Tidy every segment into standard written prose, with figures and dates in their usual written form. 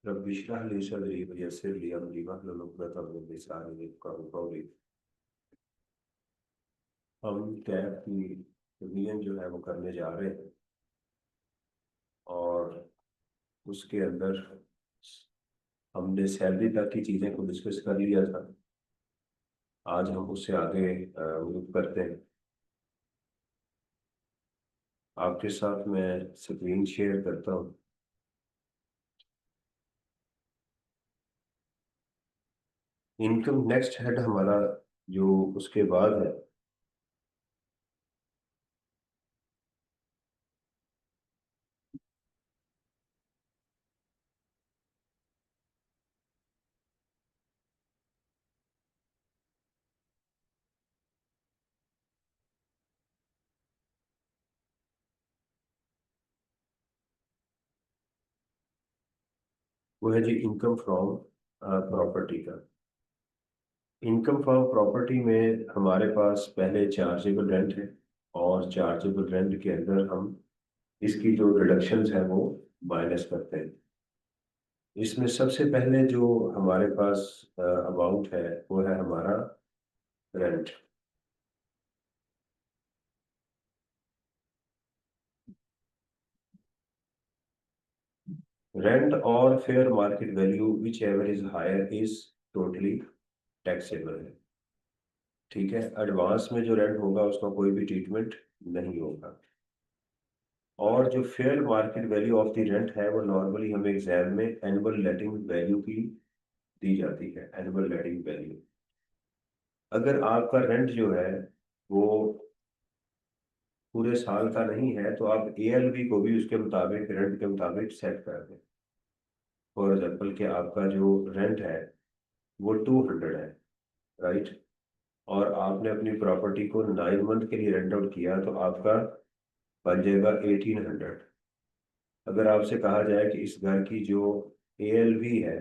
रब्बी इश्रह ली सदरी वयस्सिर ली अमरी वहलुल उक़दतम मिन लिसानी यफ़क़हू क़ौली। हम टैब की रिवीजन जो है वो करने जा रहे हैं और उसके अंदर हमने सैलरी तक की चीज़ें को डिस्कस कर लिया था। आज हम उससे आगे मूव करते हैं। आपके साथ मैं स्क्रीन शेयर करता हूँ। इनकम नेक्स्ट हेड हमारा जो उसके बाद है वो है जी इनकम फ्रॉम प्रॉपर्टी का। इनकम फ्रॉम प्रॉपर्टी में हमारे पास पहले चार्जेबल रेंट है और चार्जेबल रेंट के अंदर हम इसकी जो रिडक्शंस हैं वो माइनस करते हैं। इसमें सबसे पहले जो हमारे पास अमाउंट है वो है हमारा रेंट। रेंट और fair market value whichever is higher is totally taxable है। ठीक है, एडवांस में जो रेंट होगा उसका कोई भी ट्रीटमेंट नहीं होगा। और जो fair market value of the rent है वो नॉर्मली हमें एग्जाम में एनुअल लेटिंग वैल्यू की दी जाती है, एनुअल लेटिंग वैल्यू। अगर आपका रेंट जो है वो पूरे साल का नहीं है तो आप एएलवी को भी उसके मुताबिक, रेंट के मुताबिक सेट कर दें। फॉर एग्जाम्पल कि आपका जो रेंट है वो 200 है, राइट, और आपने अपनी प्रॉपर्टी को 9 मंथ के लिए रेंट आउट किया तो आपका बन जाएगा 1800। अगर आपसे कहा जाए कि इस घर की जो एएलवी है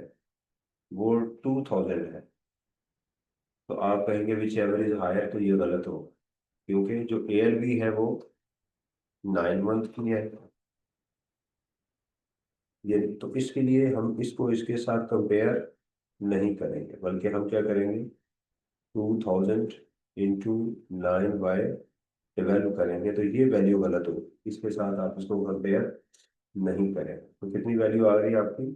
वो 2000 है तो आप कहेंगे विच एवर इज हायर, तो ये गलत हो, क्योंकि जो एएलवी है वो 9 मंथ की है। ये तो इसके लिए हम इसको इसके साथ कंपेयर नहीं करेंगे, बल्कि हम क्या करेंगे, 2000 इंटू 9/12 करेंगे, तो ये वैल्यू गलत होगी, इसके साथ आप इसको कंपेयर नहीं करें। तो कितनी वैल्यू आ गई आपकी,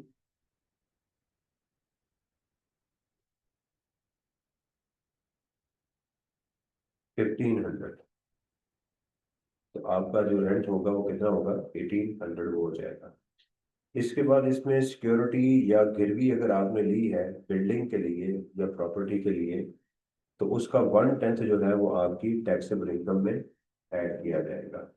1500। तो आपका जो रेंट होगा वो कितना होगा, 1800 वो हो जाएगा। इसके बाद इसमें सिक्योरिटी या गिरवी अगर आपने ली है बिल्डिंग के लिए या प्रॉपर्टी के लिए तो उसका 1/10 जो है वो आपकी टैक्सेबल इनकम में ऐड किया जाएगा।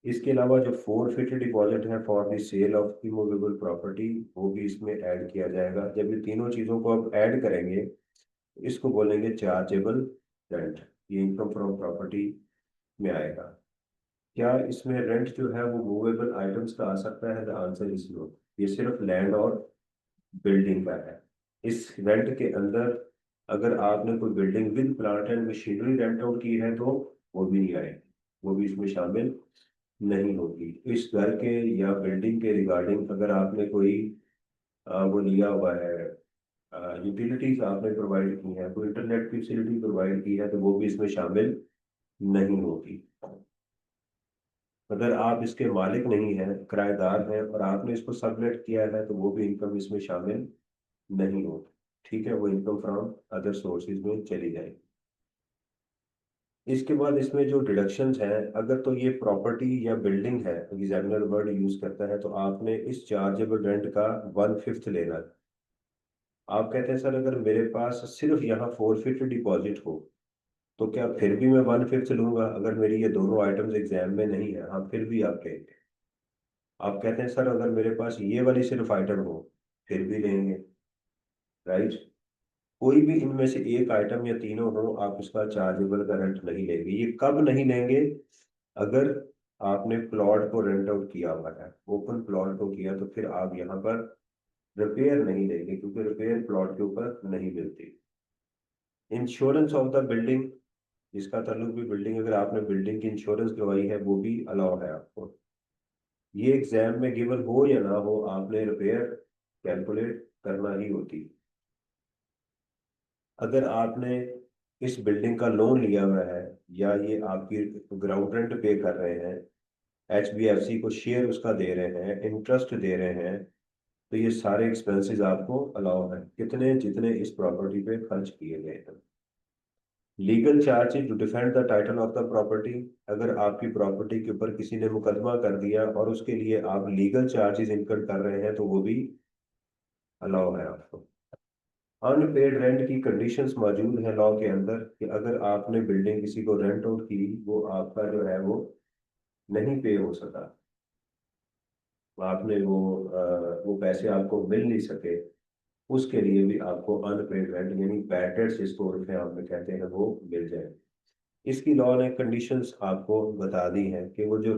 इसके अलावा जो फोर डिपॉजिट है for the sale of immovable property वो भी इसमें ऐड किया जाएगा। जब ये तीनों चीज़ों को आप ऐड करेंगे तो इसको बोलेंगे चार्जेबल रेंट। ये इनकम फ्रॉम प्रॉपर्टी में आएगा। क्या इसमें रेंट जो है वो मूवेबल आइटम्स का आ सकता है? The answer is no. ये सिर्फ लैंड और बिल्डिंग का है। इस रेंट के अंदर अगर आपने कोई building with plant and machinery rent out की है तो वो भी नहीं आएगी, वो भी इसमें शामिल नहीं होगी। इस घर के या बिल्डिंग के रिगार्डिंग अगर आपने कोई वो लिया हुआ है, यूटिलिटीज आपने प्रोवाइड की है, कोई इंटरनेट की फैसिलिटी प्रोवाइड की है तो वो भी इसमें शामिल नहीं होगी। अगर आप इसके मालिक नहीं हैं, किराएदार हैं और आपने इसको सबलेट किया है तो वो भी इनकम इसमें शामिल नहीं होगी। ठीक है, वो इनकम फ्रॉम अदर सोर्सेज में चली जाएगी। इसके बाद इसमें जो डिडक्शंस हैं, अगर तो ये प्रॉपर्टी या बिल्डिंग है, एग्जामिनर वर्ड यूज करता है, तो आपने इस चार्जेबल रेंट का 1/5 लेना है। आप कहते हैं सर अगर मेरे पास सिर्फ यहाँ 4 फीट डिपॉजिट हो तो क्या फिर भी मैं 1/5 लूंगा अगर मेरी ये दोनों आइटम्स एग्जाम में नहीं है? हाँ, फिर भी आप लेंगे। आप कहते हैं सर अगर मेरे पास ये वाली सिर्फ आइटम हो, फिर भी लेंगे, राइट। कोई भी इनमें से एक आइटम या तीनों हो आप इसका चार्जेबल का रेंट नहीं लेंगे। ये कब नहीं लेंगे? अगर आपने प्लॉट को रेंट आउट किया हुआ है, ओपन प्लॉट को किया, तो फिर आप यहाँ पर रिपेयर नहीं लेंगे, क्योंकि रिपेयर प्लॉट के ऊपर नहीं मिलती। इंश्योरेंस ऑफ द बिल्डिंग, इसका ताल्लुक भी बिल्डिंग, अगर आपने बिल्डिंग की इंश्योरेंस करवाई है वो भी अलाउ है आपको। ये एग्जाम में गिवन हो या ना हो, आपने रिपेयर कैलकुलेट करना ही होती है। अगर आपने इस बिल्डिंग का लोन लिया हुआ है या ये आपकी ग्राउंड रेंट पे कर रहे हैं, HBFC को शेयर उसका दे रहे हैं, इंटरेस्ट दे रहे हैं, तो ये सारे एक्सपेंसेस आपको अलाउ है, कितने जितने इस प्रॉपर्टी पे खर्च किए गए हैं। Legal charges to defend the title of the property. अगर आपकी प्रॉपर्टी के ऊपर किसी ने मुकदमा कर दिया और उसके लिए आप लीगल चार्जेस इनकर कर रहे हैं, तो वो भी अलाउ है आपको। अनपेड रेंट की कंडीशंस मौजूद है लॉ के अंदर कि अगर आपने बिल्डिंग किसी को रेंट आउट की, वो आपका जो है वो नहीं पे हो सका, आपने वो पैसे आपको मिल नहीं सके, उसके लिए भी आपको अनपेड रेंट यानी बैड डेट्स जिसको उर्फ आम में कहते हैं वो मिल जाए। इसकी लॉ ने कंडीशंस आपको बता दी हैं कि वो जो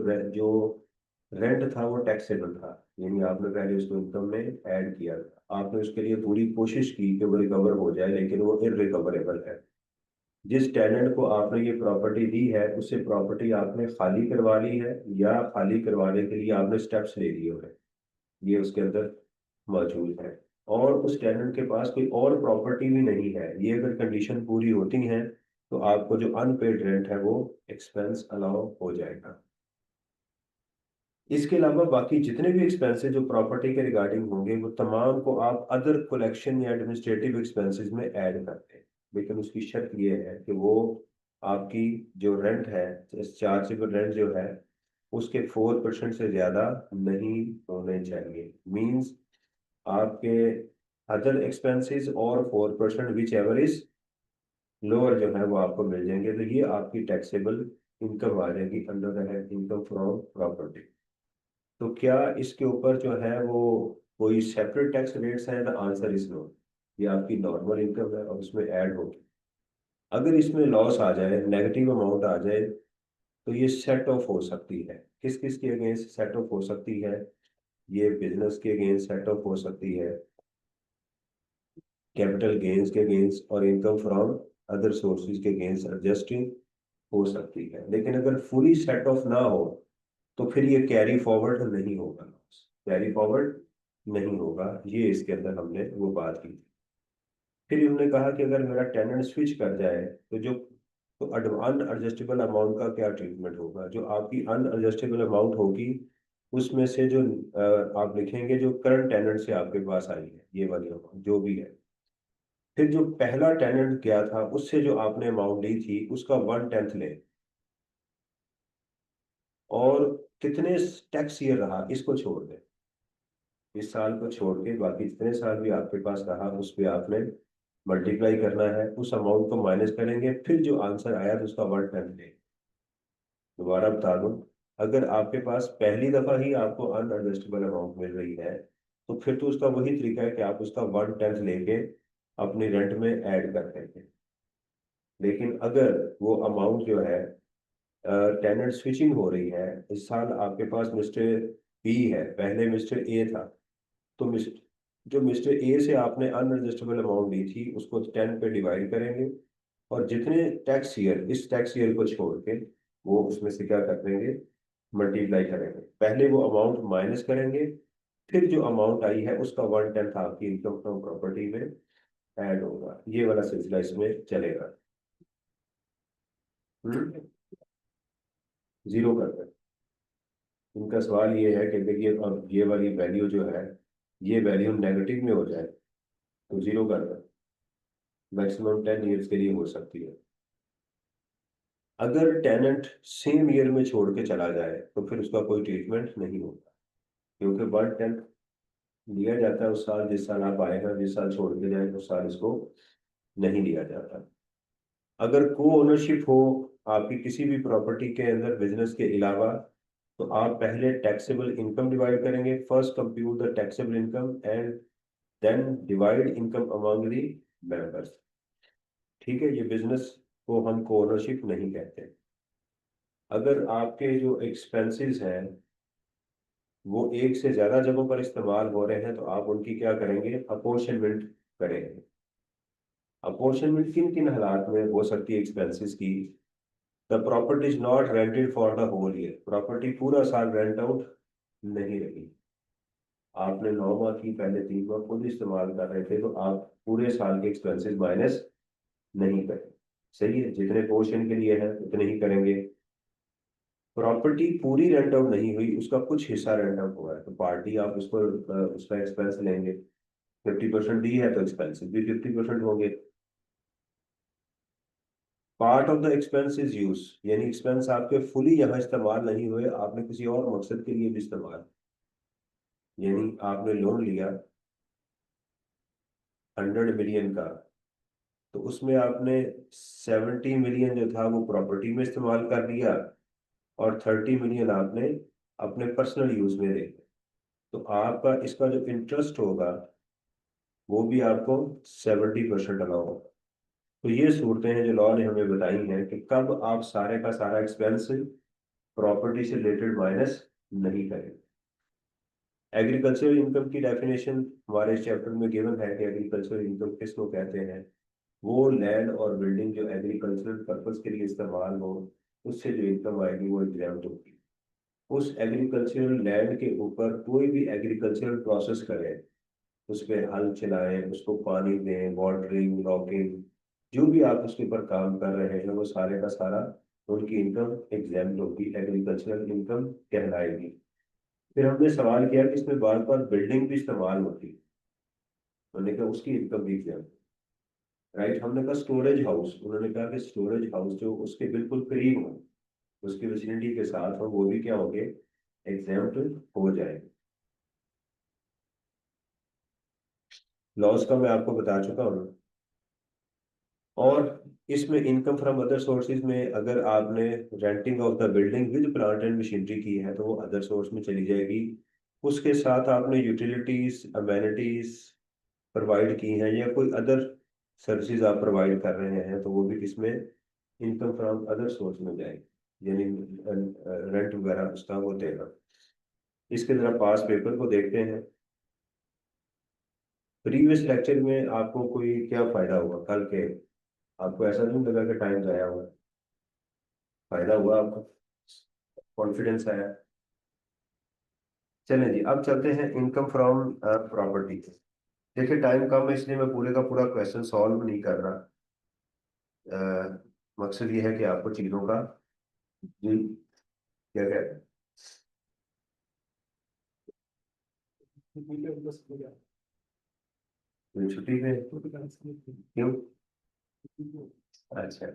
रेंट था वो टैक्सेबल था, यानी आपने पहले उसको इनकम में ऐड किया था, आपने उसके लिए पूरी कोशिश की कि वो रिकवर हो जाए, लेकिन वो इररिकवरेबल है। जिस टेनेंट को आपने ये प्रॉपर्टी दी है उससे प्रॉपर्टी आपने खाली करवा ली है या खाली करवाने के लिए आपने स्टेप्स ले लिए हैं, ये उसके अंदर मौजूद है। और उस टेनेंट के पास कोई और प्रॉपर्टी भी नहीं है, ये अगर कंडीशन पूरी होती है तो आपको जो अनपेड रेंट है वो एक्सपेंस अलाउ हो जाएगा। इसके अलावा बाकी जितने भी एक्सपेंसेस जो प्रॉपर्टी के रिगार्डिंग होंगे वो तमाम को आप अदर कलेक्शन या एडमिनिस्ट्रेटिव एक्सपेंसेस में ऐड करते हैं, लेकिन उसकी शर्त ये है कि वो आपकी जो रेंट है, चार्जेबल रेंट जो है, उसके 4% से ज़्यादा नहीं होने चाहिए। मींस आपके अदर एक्सपेंसेस और 4% विच एवर इज लोअर जो है वो आपको मिल जाएंगे, तो ये आपकी टैक्सेबल इनकम आ जाएगी under the head income from property. तो क्या इसके ऊपर जो है वो कोई सेपरेट टैक्स रेट्स हैं? The answer is no. ये आपकी नॉर्मल इनकम है और उसमें ऐड होगी। अगर इसमें लॉस आ जाए, नेगेटिव अमाउंट आ जाए, तो ये सेट ऑफ हो सकती है। किस किस के अगेंस्ट सेट ऑफ हो सकती है? ये बिजनेस के अगेंस्ट सेट ऑफ हो सकती है, कैपिटल गेन्स के अगेंस्ट और इनकम फ्रॉम अदर सोर्सेज के अगेंस्ट एडजस्टिंग हो सकती है। लेकिन अगर फुली सेट ऑफ ना हो तो फिर ये कैरी फॉरवर्ड नहीं होगा, कैरी फॉरवर्ड नहीं होगा। ये इसके अंदर हमने वो बात की थी। फिर हमने कहा कि अगर मेरा टेनेंट स्विच कर जाए तो जो तो अनएडजस्टेबल अमाउंट का क्या ट्रीटमेंट होगा? जो आपकी अनएडजस्टेबल अमाउंट होगी उसमें से जो आप लिखेंगे जो करंट टेनेंट से आपके पास आई है ये वाली अमाउंट जो भी है, फिर जो पहला टेनेंट गया था उससे जो आपने अमाउंट ली थी उसका 1/10 ले, और कितने टैक्स ईयर रहा इसको छोड़ दें, इस साल को छोड़ के बाकी जितने साल भी आपके पास रहा उस पे आपने मल्टीप्लाई करना है, उस अमाउंट को माइनस करेंगे, फिर जो आंसर आया तो उसका 1/10 ले। दोबारा बता दूं, अगर आपके पास पहली दफा ही आपको अनएडजस्टेबल अमाउंट मिल रही है तो फिर तो उसका वही तरीका है कि आप उसका 1/10 लेके अपनी रेंट में ऐड कर देंगे। लेकिन अगर वो अमाउंट जो है टेनेंट स्विचिंग हो रही है, इस साल आपके पास मिस्टर बी है, पहले मिस्टर ए था, तो जो मिस्टर ए से आपने अनएडजस्टेबल अमाउंट ली थी उसको 10 पे डिवाइड करेंगे, और जितने टैक्स ईयर इस टैक्स ईयर को छोड़ के वो उसमें से क्या कर देंगे, मल्टीप्लाई करेंगे। पहले वो अमाउंट माइनस करेंगे, फिर जो अमाउंट आई है उसका 1/10 आपकी इनकम फ्रॉम प्रॉपर्टी में ऐड होगा। ये वाला सिलसिला इसमें चलेगा। हम्म, जीरो कर दें। इनका सवाल ये है कि देखिए अब ये वाली वैल्यू जो है ये वैल्यू नेगेटिव में हो जाए तो जीरो कर दें, मैक्सिमम 10 ईयर्स के लिए हो सकती है। अगर टेनेंट सेम ईयर में छोड़ के चला जाए तो फिर उसका कोई ट्रीटमेंट नहीं होगा, क्योंकि 1/10 लिया जाता है उस साल जिस साल आप आए हैं, जिस साल छोड़ के जाए उस साल इसको नहीं लिया जाता। अगर को ओनरशिप हो आपकी किसी भी प्रॉपर्टी के अंदर बिजनेस के अलावा, तो आप पहले टैक्सेबल इनकम डिवाइड करेंगे, first compute the taxable income and then divide income among the members. ठीक है, ये बिजनेस को हम को ओनरशिप नहीं कहते। अगर आपके जो एक्सपेंसेस हैं वो एक से ज्यादा जगहों पर इस्तेमाल हो रहे हैं तो आप उनकी क्या करेंगे, अपोर्शनमेंट करेंगे। अपोर्शनमेंट किन किन हालात में हो सकती है एक्सपेंसेस की? The property is not rented for the whole year, property पूरा साल रेंट आउट नहीं रही, आपने 9 माह की पहले 3 माह खुद इस्तेमाल कर रहे थे, तो आप पूरे साल के एक्सपेंसेस माइनस नहीं करें। सही है, जितने पोर्शन के लिए है उतने ही करेंगे। प्रॉपर्टी पूरी रेंट आउट नहीं हुई, उसका कुछ हिस्सा रेंट आउट हुआ है, तो पार्टी आप उसको उसका एक्सपेंस लेंगे। 50% दी है तो एक्सपेंसिव भी 50% होंगे। Part of the expense is use, यानी एक्सपेंस आपके फुली यहाँ इस्तेमाल नहीं हुए, आपने किसी और मकसद के लिए भी इस्तेमाल, यानी आपने लोन लिया 100 मिलियन का, तो उसमें आपने 70 मिलियन जो था वो प्रॉपर्टी में इस्तेमाल कर लिया, और 30 मिलियन आपने अपने पर्सनल यूज में दे। तो आपका इसका जो इंटरेस्ट होगा वो भी आपको 70% अलाउ होगा। तो ये सूरतें हैं जो लॉ ने हमें बताई हैं कि कब आप सारे का सारा एक्सपेंस प्रॉपर्टी से रिलेटेड माइनस नहीं करें। एग्रीकल्चरल इनकम की डेफिनेशन हमारे चैप्टर में गिवन है कि एग्रीकल्चरल इनकम किसको कहते हैं। वो लैंड और बिल्डिंग जो एग्रीकल्चरल पर्पस के लिए इस्तेमाल हो, उससे जो इनकम आएगी वो एग्जाम्प्ट होगी। उस एग्रीकल्चरल लैंड के ऊपर कोई भी एग्रीकल्चरल प्रोसेस करें, उस पर हल चलाएं, उसको पानी दें, वाटरिंग, लॉगिंग, जो भी आप उसके ऊपर काम कर रहे हैं, वो सारे का सारा उनकी इनकम एग्जाम्प्ट होगी, एग्रीकल्चरल इनकम कहलाएगी। फिर हमने सवाल किया कि इसमें बार बार बिल्डिंग भी इस्तेमाल होती है, उन्होंने कहा उसकी इनकम भी एग्जाम्प्ट। राइट, हमने कहा स्टोरेज हाउस, उन्होंने कहा कि स्टोरेज हाउस जो उसके बिल्कुल करीब हो, उसकी विसिनिटी के साथ हो, वो भी क्या होंगे, एग्जाम्प्ट हो जाएंगे। लॉस का मैं आपको बता चुका हूँ। और इसमें इनकम फ्रॉम अदर सोर्सेज में अगर आपने renting of the building with plant and machinery की है तो वो अदर सोर्स में चली जाएगी। उसके साथ आपने यूटिलिटीज अमेनिटीज प्रोवाइड की हैं या कोई अदर सर्विसेज आप प्रोवाइड कर रहे हैं, तो वो भी इसमें इनकम फ्रॉम अदर सोर्स में जाएगी, यानी रेंट वगैरह उसका वो देगा। इसके तरह पास पेपर को देखते हैं। प्रीवियस लेक्चर में आपको कोई क्या फायदा हुआ कल के, आपको ऐसा नहीं लगा कि टाइम जाया हुआ? फायदा हुआ आपको, कॉन्फिडेंस आया? चलें जी, अब चलते हैं इनकम फ्रॉम प्रॉपर्टी। देखिए टाइम कम है इसलिए मैं पूरे का पूरा क्वेश्चन सॉल्व नहीं कर रहा। मकसद ये है कि आपको चीज़ों का, जी क्या कहते हैं, छुट्टी पे क्यों? अच्छा,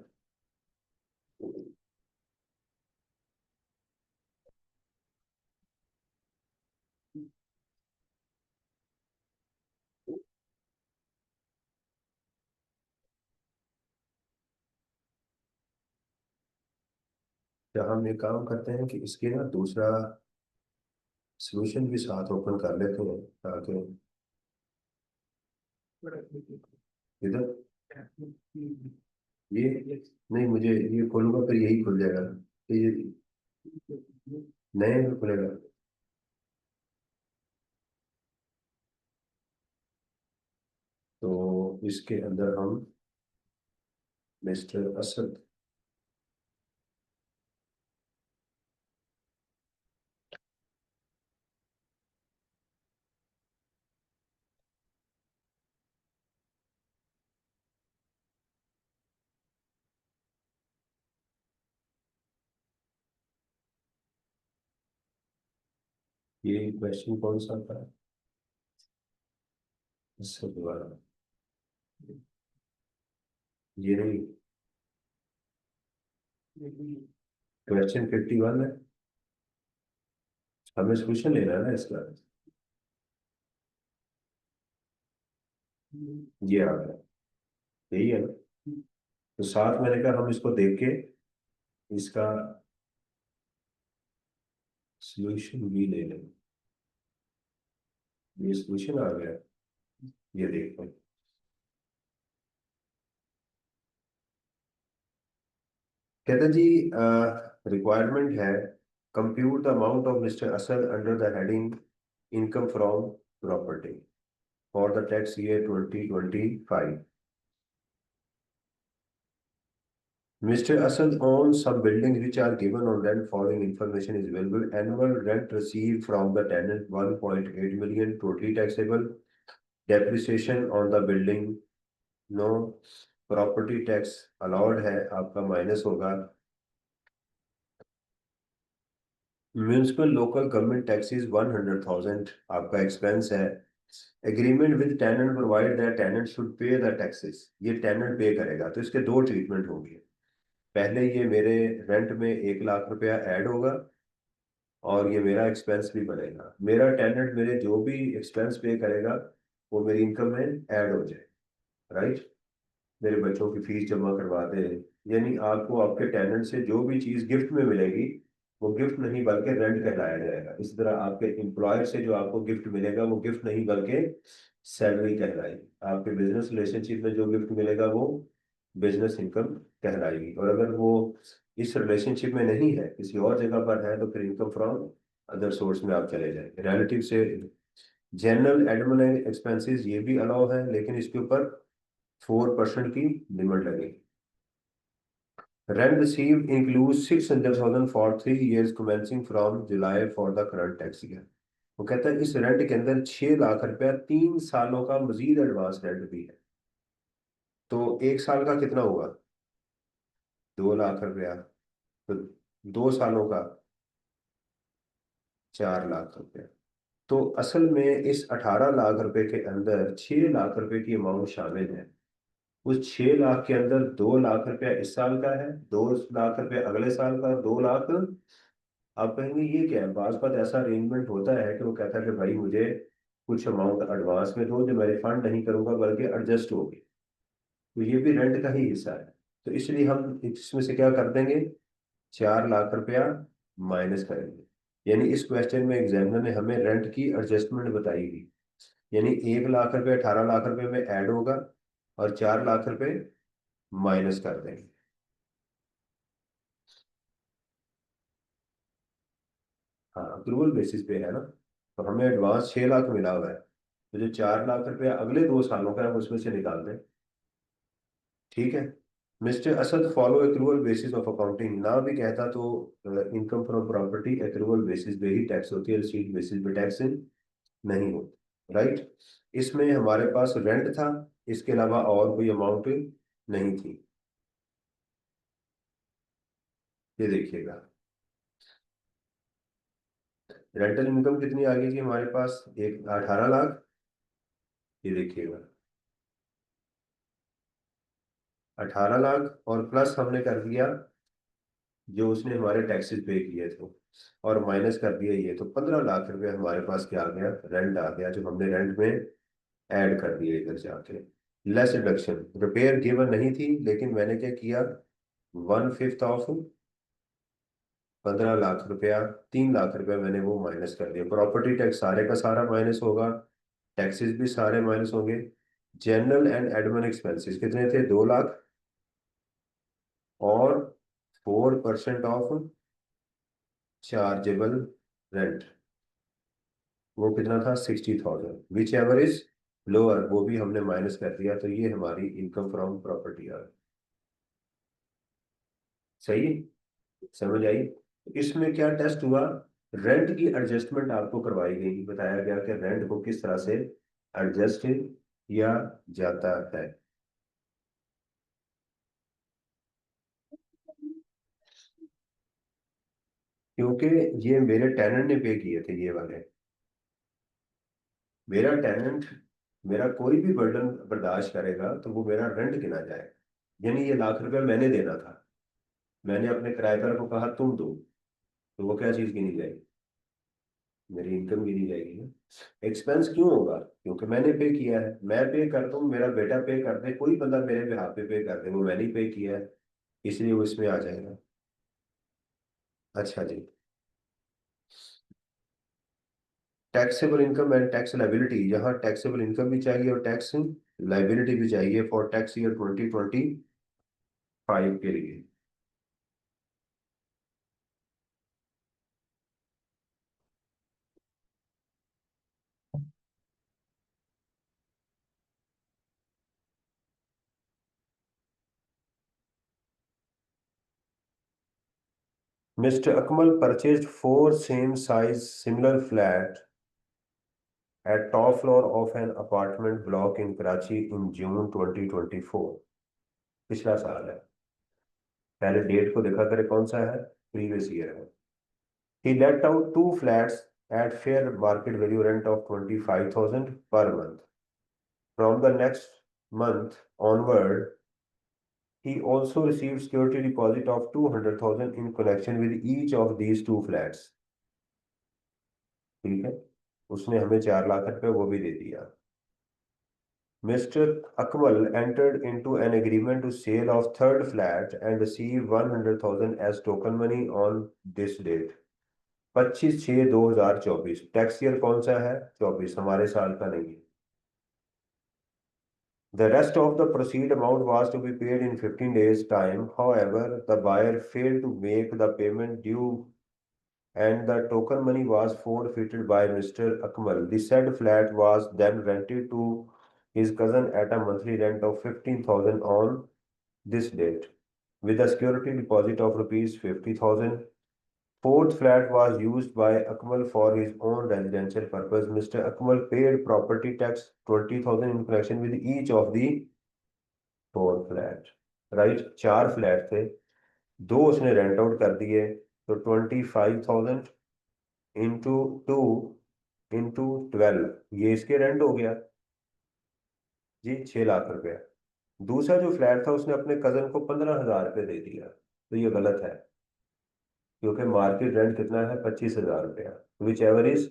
तो हम एक काम करते हैं कि इसके ना दूसरा सॉल्यूशन भी साथ ओपन कर लेते हैं ताकि इधर ये, नहीं मुझे ये खोलूंगा फिर यही खुल जाएगा, तो ये नए में खुलेगा। तो इसके अंदर हम मिस्टर असद, ये क्वेश्चन कौन सा था? असद वाला, ये नहीं, क्वेश्चन 51 है। हमें सोल्यूशन लेना है ना इसका। ये आ गया, यही है ना? तो साथ मैंने कहा हम इसको देख के इसका सोल्यूशन भी ले लें। ये सोल्यूशन आ गया, ये देखो। कहते जी, रिक्वायरमेंट है, compute the amount of mister Asad under the heading income from property for the tax year 2025। Mr. Asad owns some buildings which are given on rent. Following information is available. Annual rent received from the tenant 1.8 million, totally taxable. Depreciation on the building no, property tax allowed है आपका minus होगा। Municipal local government taxes 100,000 आपका expense है। Agreement with tenant provide that tenant should pay the taxes, ये tenant pay करेगा। तो इसके दो ट्रीटमेंट होंगे। पहले ये मेरे रेंट में 1 लाख रुपया ऐड होगा और ये मेरा एक्सपेंस भी बनेगा। मेरा टेनेंट मेरे जो भी एक्सपेंस पे करेगा वो मेरी इनकम में ऐड हो जाए, राइट। मेरे बच्चों की फीस जमा करवा दे, यानी आपको आपके टेनेंट से जो भी चीज गिफ्ट में मिलेगी वो गिफ्ट नहीं बल्कि रेंट कहलाया जाएगा। इसी तरह आपके एम्प्लॉयर से जो आपको गिफ्ट मिलेगा वो गिफ्ट नहीं बल्कि सैलरी कहलाएगी। आपके बिजनेस रिलेशनशिप में जो गिफ्ट मिलेगा वो बिजनेस इनकम कहलाएगी। और अगर वो इस रिलेशनशिप में नहीं है, किसी और जगह पर है, तो फिर इनकम फ्रॉम अदर सोर्स में आप चले जाएंगे रिलेटिव से। जनरल एडमिन एक्सपेंसेस ये भी अलाउ है, लेकिन इसके ऊपर 4% की लिमिट लगेगी। Rent received includes 600,000 for 3 years commencing from July for the current tax year। वो कहता है इस रेंट के अंदर 6 लाख रुपया 3 सालों का मजीद एडवांस रेंट भी है। तो 1 साल का कितना हुआ? 2 लाख रुपया। तो 2 सालों का 4 लाख रुपया। तो असल में इस 18 लाख रुपए के अंदर 6 लाख रुपए की अमाउंट शामिल है। उस 6 लाख के अंदर 2 लाख रुपया इस साल का है, 2 लाख रुपया अगले साल का, 2 लाख। आप कहेंगे ये क्या है? बाज बात ऐसा अरेंजमेंट होता है कि वो कहता है कि भाई मुझे कुछ अमाउंट एडवांस में दो जो मैं रिफंड नहीं करूंगा बल्कि एडजस्ट होगी। तो ये भी रेंट का ही हिस्सा है। तो इसलिए हम इसमें से क्या कर देंगे? 4 लाख रुपया माइनस करेंगे। यानी इस क्वेश्चन में एग्जामिनर ने हमें रेंट की एडजस्टमेंट बताई थी। यानी 1 लाख रुपये 18 लाख रुपए में ऐड होगा और 4 लाख रुपए माइनस कर देंगे। हाँ, अप्रूवल बेसिस पे है ना। तो हमें एडवांस 6 लाख मिला हुआ है, तो जो 4 लाख रुपया अगले 2 सालों का है उसमें से निकाल दें। ठीक है। Mister Asad follow accrual basis of accounting ना भी कहता तो income from property accrual basis पे ही टैक्स होती है, रिसीट बेसिस पे टैक्स नहीं होती, राइट। इसमें हमारे पास रेंट था, इसके अलावा और कोई अमाउंट नहीं थी। ये देखिएगा, रेंटल इनकम कितनी आ गई थी हमारे पास? एक 18 लाख। ये देखिएगा, 18 लाख और प्लस हमने कर दिया जो उसने हमारे टैक्सेस पे किए थे, और माइनस कर दिया ये, तो 15 लाख रुपए हमारे पास क्या आ गया? रेंट आ गया, जो हमने रेंट में ऐड कर दिया इधर जाके। लेस डिडक्शन, रिपेयर गिवन नहीं थी लेकिन मैंने क्या किया? 1/5 ऑफ 15 लाख रुपया, 3 लाख रुपया मैंने वो माइनस कर दिया। प्रॉपर्टी टैक्स सारे का सारा माइनस होगा, टैक्सेस भी सारे माइनस होंगे। जनरल एंड एडमिन एक्सपेंसेस कितने थे? 2 लाख। और 4% ऑफ चार्जेबल रेंट, वो कितना था? 60,000। विच एवर इज लोअर, वो भी हमने माइनस कर दिया। तो ये हमारी इनकम फ्रॉम प्रॉपर्टी आ गई। सही, समझ आई? इसमें क्या टेस्ट हुआ? रेंट की एडजस्टमेंट आपको करवाई गई, बताया गया कि रेंट को किस तरह से एडजस्ट किया जाता है। क्योंकि ये मेरे टेनेंट ने पे किए थे ये वाले। मेरा टेनेंट मेरा कोई भी बर्डन बर्दाश्त करेगा तो वो मेरा रेंट गिना जाएगा। यानी ये 1 लाख रुपया मैंने देना था, मैंने अपने किराएदार को कहा तुम दो, तो वो क्या चीज गिनी जाएगी? मेरी इनकम गिनी जाएगी ना। एक्सपेंस क्यों होगा? क्योंकि मैंने पे किया है। मैं पे कर दूं, मेरा बेटा पे कर दे, कोई बंदा मेरे बिहाफ पे कर दे, वो मैंने ही पे किया है, इसलिए वो इसमें आ जाएगा। अच्छा जी। Taxable income and tax liability, यहाँ टैक्सेबल इनकम भी चाहिए और टैक्स लाइबिलिटी भी चाहिए फॉर टैक्स ईयर 2025 के लिए। Mr. Akmal purchased four same size similar flat at top floor of an apartment block in Karachi in June 2024. पिछला साल है। पहले डेट को देखा करें कौन सा है, प्रीवियस ईयर है। He let out two flats at fair market value rent of 25,000 per month. From the next month onward, he also received security deposit of 200,000 in connection with each of these two flats. ठीक है, उसने हमें 4 लाख रुपए वो भी दे दिया। Mr. Akmal entered into an agreement to sale of third flat and receive 100,000 as token money on this date. 25/6/2024। Tax year कौन सा है, 24, हमारे साल का नहीं है। The rest of the proceed amount was to be paid in 15 days time. However, the buyer failed to make the payment due and the token money was forfeited by Mr. Akmal. The said flat was then rented to his cousin at a monthly rent of 15,000 on this date, with a security deposit of rupees 50,000. Fourth flat was used by Akmal for his own residential purpose. Mr. Akmal paid property tax 20,000 in connection with each of the four flat. Right, 4 flat थे, दो उसने rent out कर दिए, तो 25,000 into 2 into 12, ये इसके rent हो गया जी, 6 लाख रुपया। दूसरा जो फ्लैट था उसने अपने कजन को 15,000 रुपये दे दिया, तो ये गलत है, क्योंकि मार्केट रेंट कितना है, 25,000 रुपया, विच एवर इज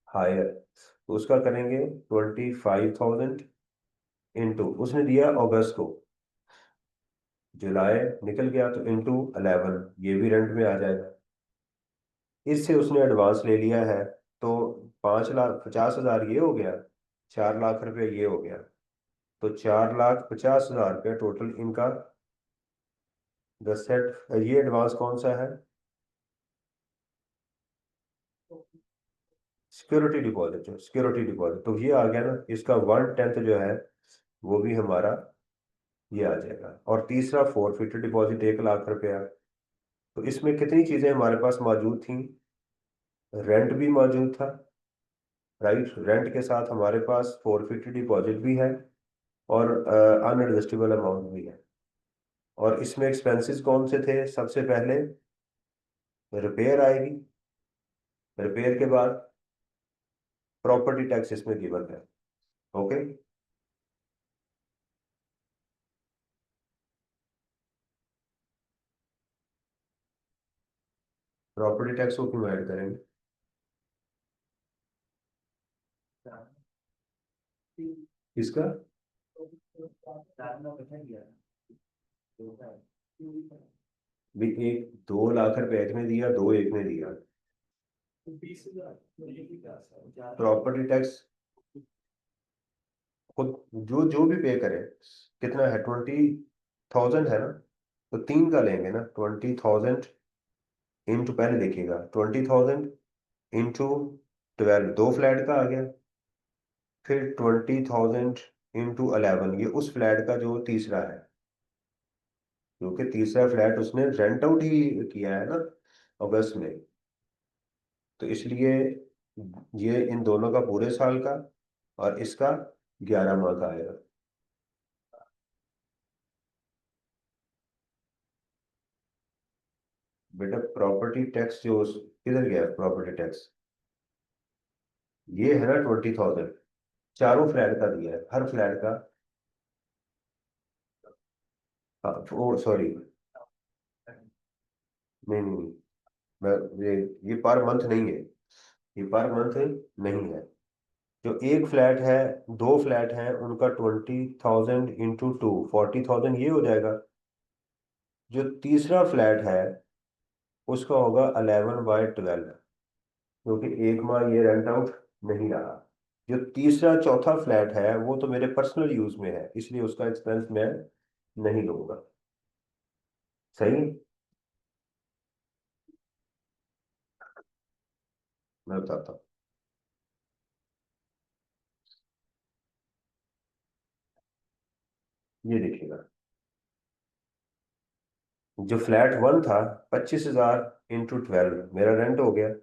हायर। तो उसका करेंगे 25,000 इंटू, उसने दिया अगस्त को, जुलाई निकल गया, तो इंटू 11, ये भी रेंट में आ जाएगा। इससे उसने एडवांस ले लिया है, तो 5,50,000 ये हो गया, 4 लाख रुपया ये हो गया, तो 4,50,000 रुपया टोटल इनका। द सेट, ये एडवांस कौन सा है, सिक्योरिटी डिपॉजिट, सिक्योरिटी डिपॉजिट, तो ये आ गया ना, इसका 1/10 जो है वो भी हमारा ये आ जाएगा। और तीसरा फोरफिट डिपॉजिट 1 लाख रुपया। तो इसमें कितनी चीजें हमारे पास मौजूद थी, रेंट भी मौजूद था, राइट, रेंट के साथ हमारे पास फोरफिट डिपॉजिट भी है और अनएडजस्टेबल अमाउंट भी है। और इसमें एक्सपेंसेस कौन से थे, सबसे पहले रिपेयर आएगी, रिपेयर के बाद प्रॉपर्टी टैक्स इसमें गिवन है। ओके, प्रॉपर्टी टैक्स को क्यों ऐड करेंगे, इसका भी, एक 2 लाख रुपए एक ने दिया, दो एक ने दिया, प्रॉपर्टी टैक्स खुद जो जो भी पे करे, कितना है, 20,000 है ना, तो तीन का लेंगे ना, 20,000 इंटू, पहले देखिएगा 20,000 इंटू 12, दो फ्लैट का आ गया, फिर 20,000 इंटू 11, ये उस फ्लैट का जो तीसरा है, क्योंकि तीसरा फ्लैट उसने रेंट आउट ही किया है ना अगस्त में, तो इसलिए ये इन दोनों का पूरे साल का और इसका 11 माह का आएगा। बेटा प्रॉपर्टी टैक्स जो किधर गया, प्रॉपर्टी टैक्स ये है ना 20,000, चारों फ्लैट का दिया है, हर फ्लैट का। हाँ, ओ सॉरी, नहीं नहीं नहीं, मैं ये पर मंथ नहीं है, ये पर मंथ नहीं है। जो एक फ्लैट है, दो फ्लैट हैं, उनका 20,000 इंटू 2, 40,000 ये हो जाएगा। जो तीसरा फ्लैट है उसका होगा 11/12, क्योंकि एक माह ये रेंट आउट नहीं रहा। जो तीसरा चौथा फ्लैट है वो तो मेरे पर्सनल यूज में है, इसलिए उसका एक्सपेंस मैं नहीं लूंगा। सही, मैं बताता हूँ। ये देखिएगा, जो फ्लैट वन था 25,000 इंटू 12 मेरा रेंट हो गया।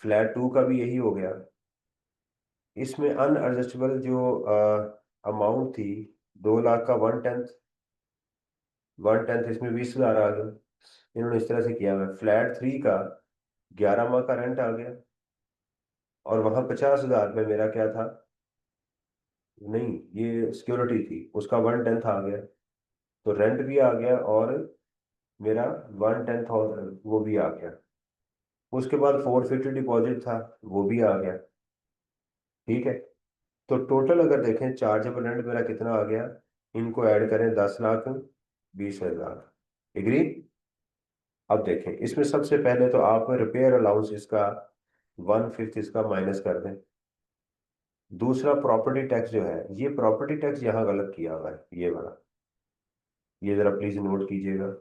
फ्लैट टू का भी यही हो गया। इसमें अनएडजस्टेबल जो अमाउंट थी 2 लाख का 1/10, 1/10 इसमें 20,000 आ गया। इन्होंने इस तरह से किया हुआ है। फ्लैट थ्री का 11 माह का रेंट आ गया, और वहां 50,000 में मेरा क्या था, नहीं ये सिक्योरिटी थी, उसका 1/10 आ गया। तो रेंट भी आ गया और मेरा 1/10 और वो भी आ गया। उसके बाद 450 डिपॉजिट था, वो भी आ गया। ठीक है। तो टोटल अगर देखें चार्जेबल रेंट मेरा कितना आ गया, इनको ऐड करें 10,20,000। एग्री। अब देखें इसमें सबसे पहले तो आप रिपेयर अलाउंस इसका 1/5 इसका माइनस कर दें। दूसरा प्रॉपर्टी टैक्स जो है, ये प्रॉपर्टी टैक्स यहाँ गलत किया हुआ है, ये वाला, ये जरा प्लीज नोट कीजिएगा।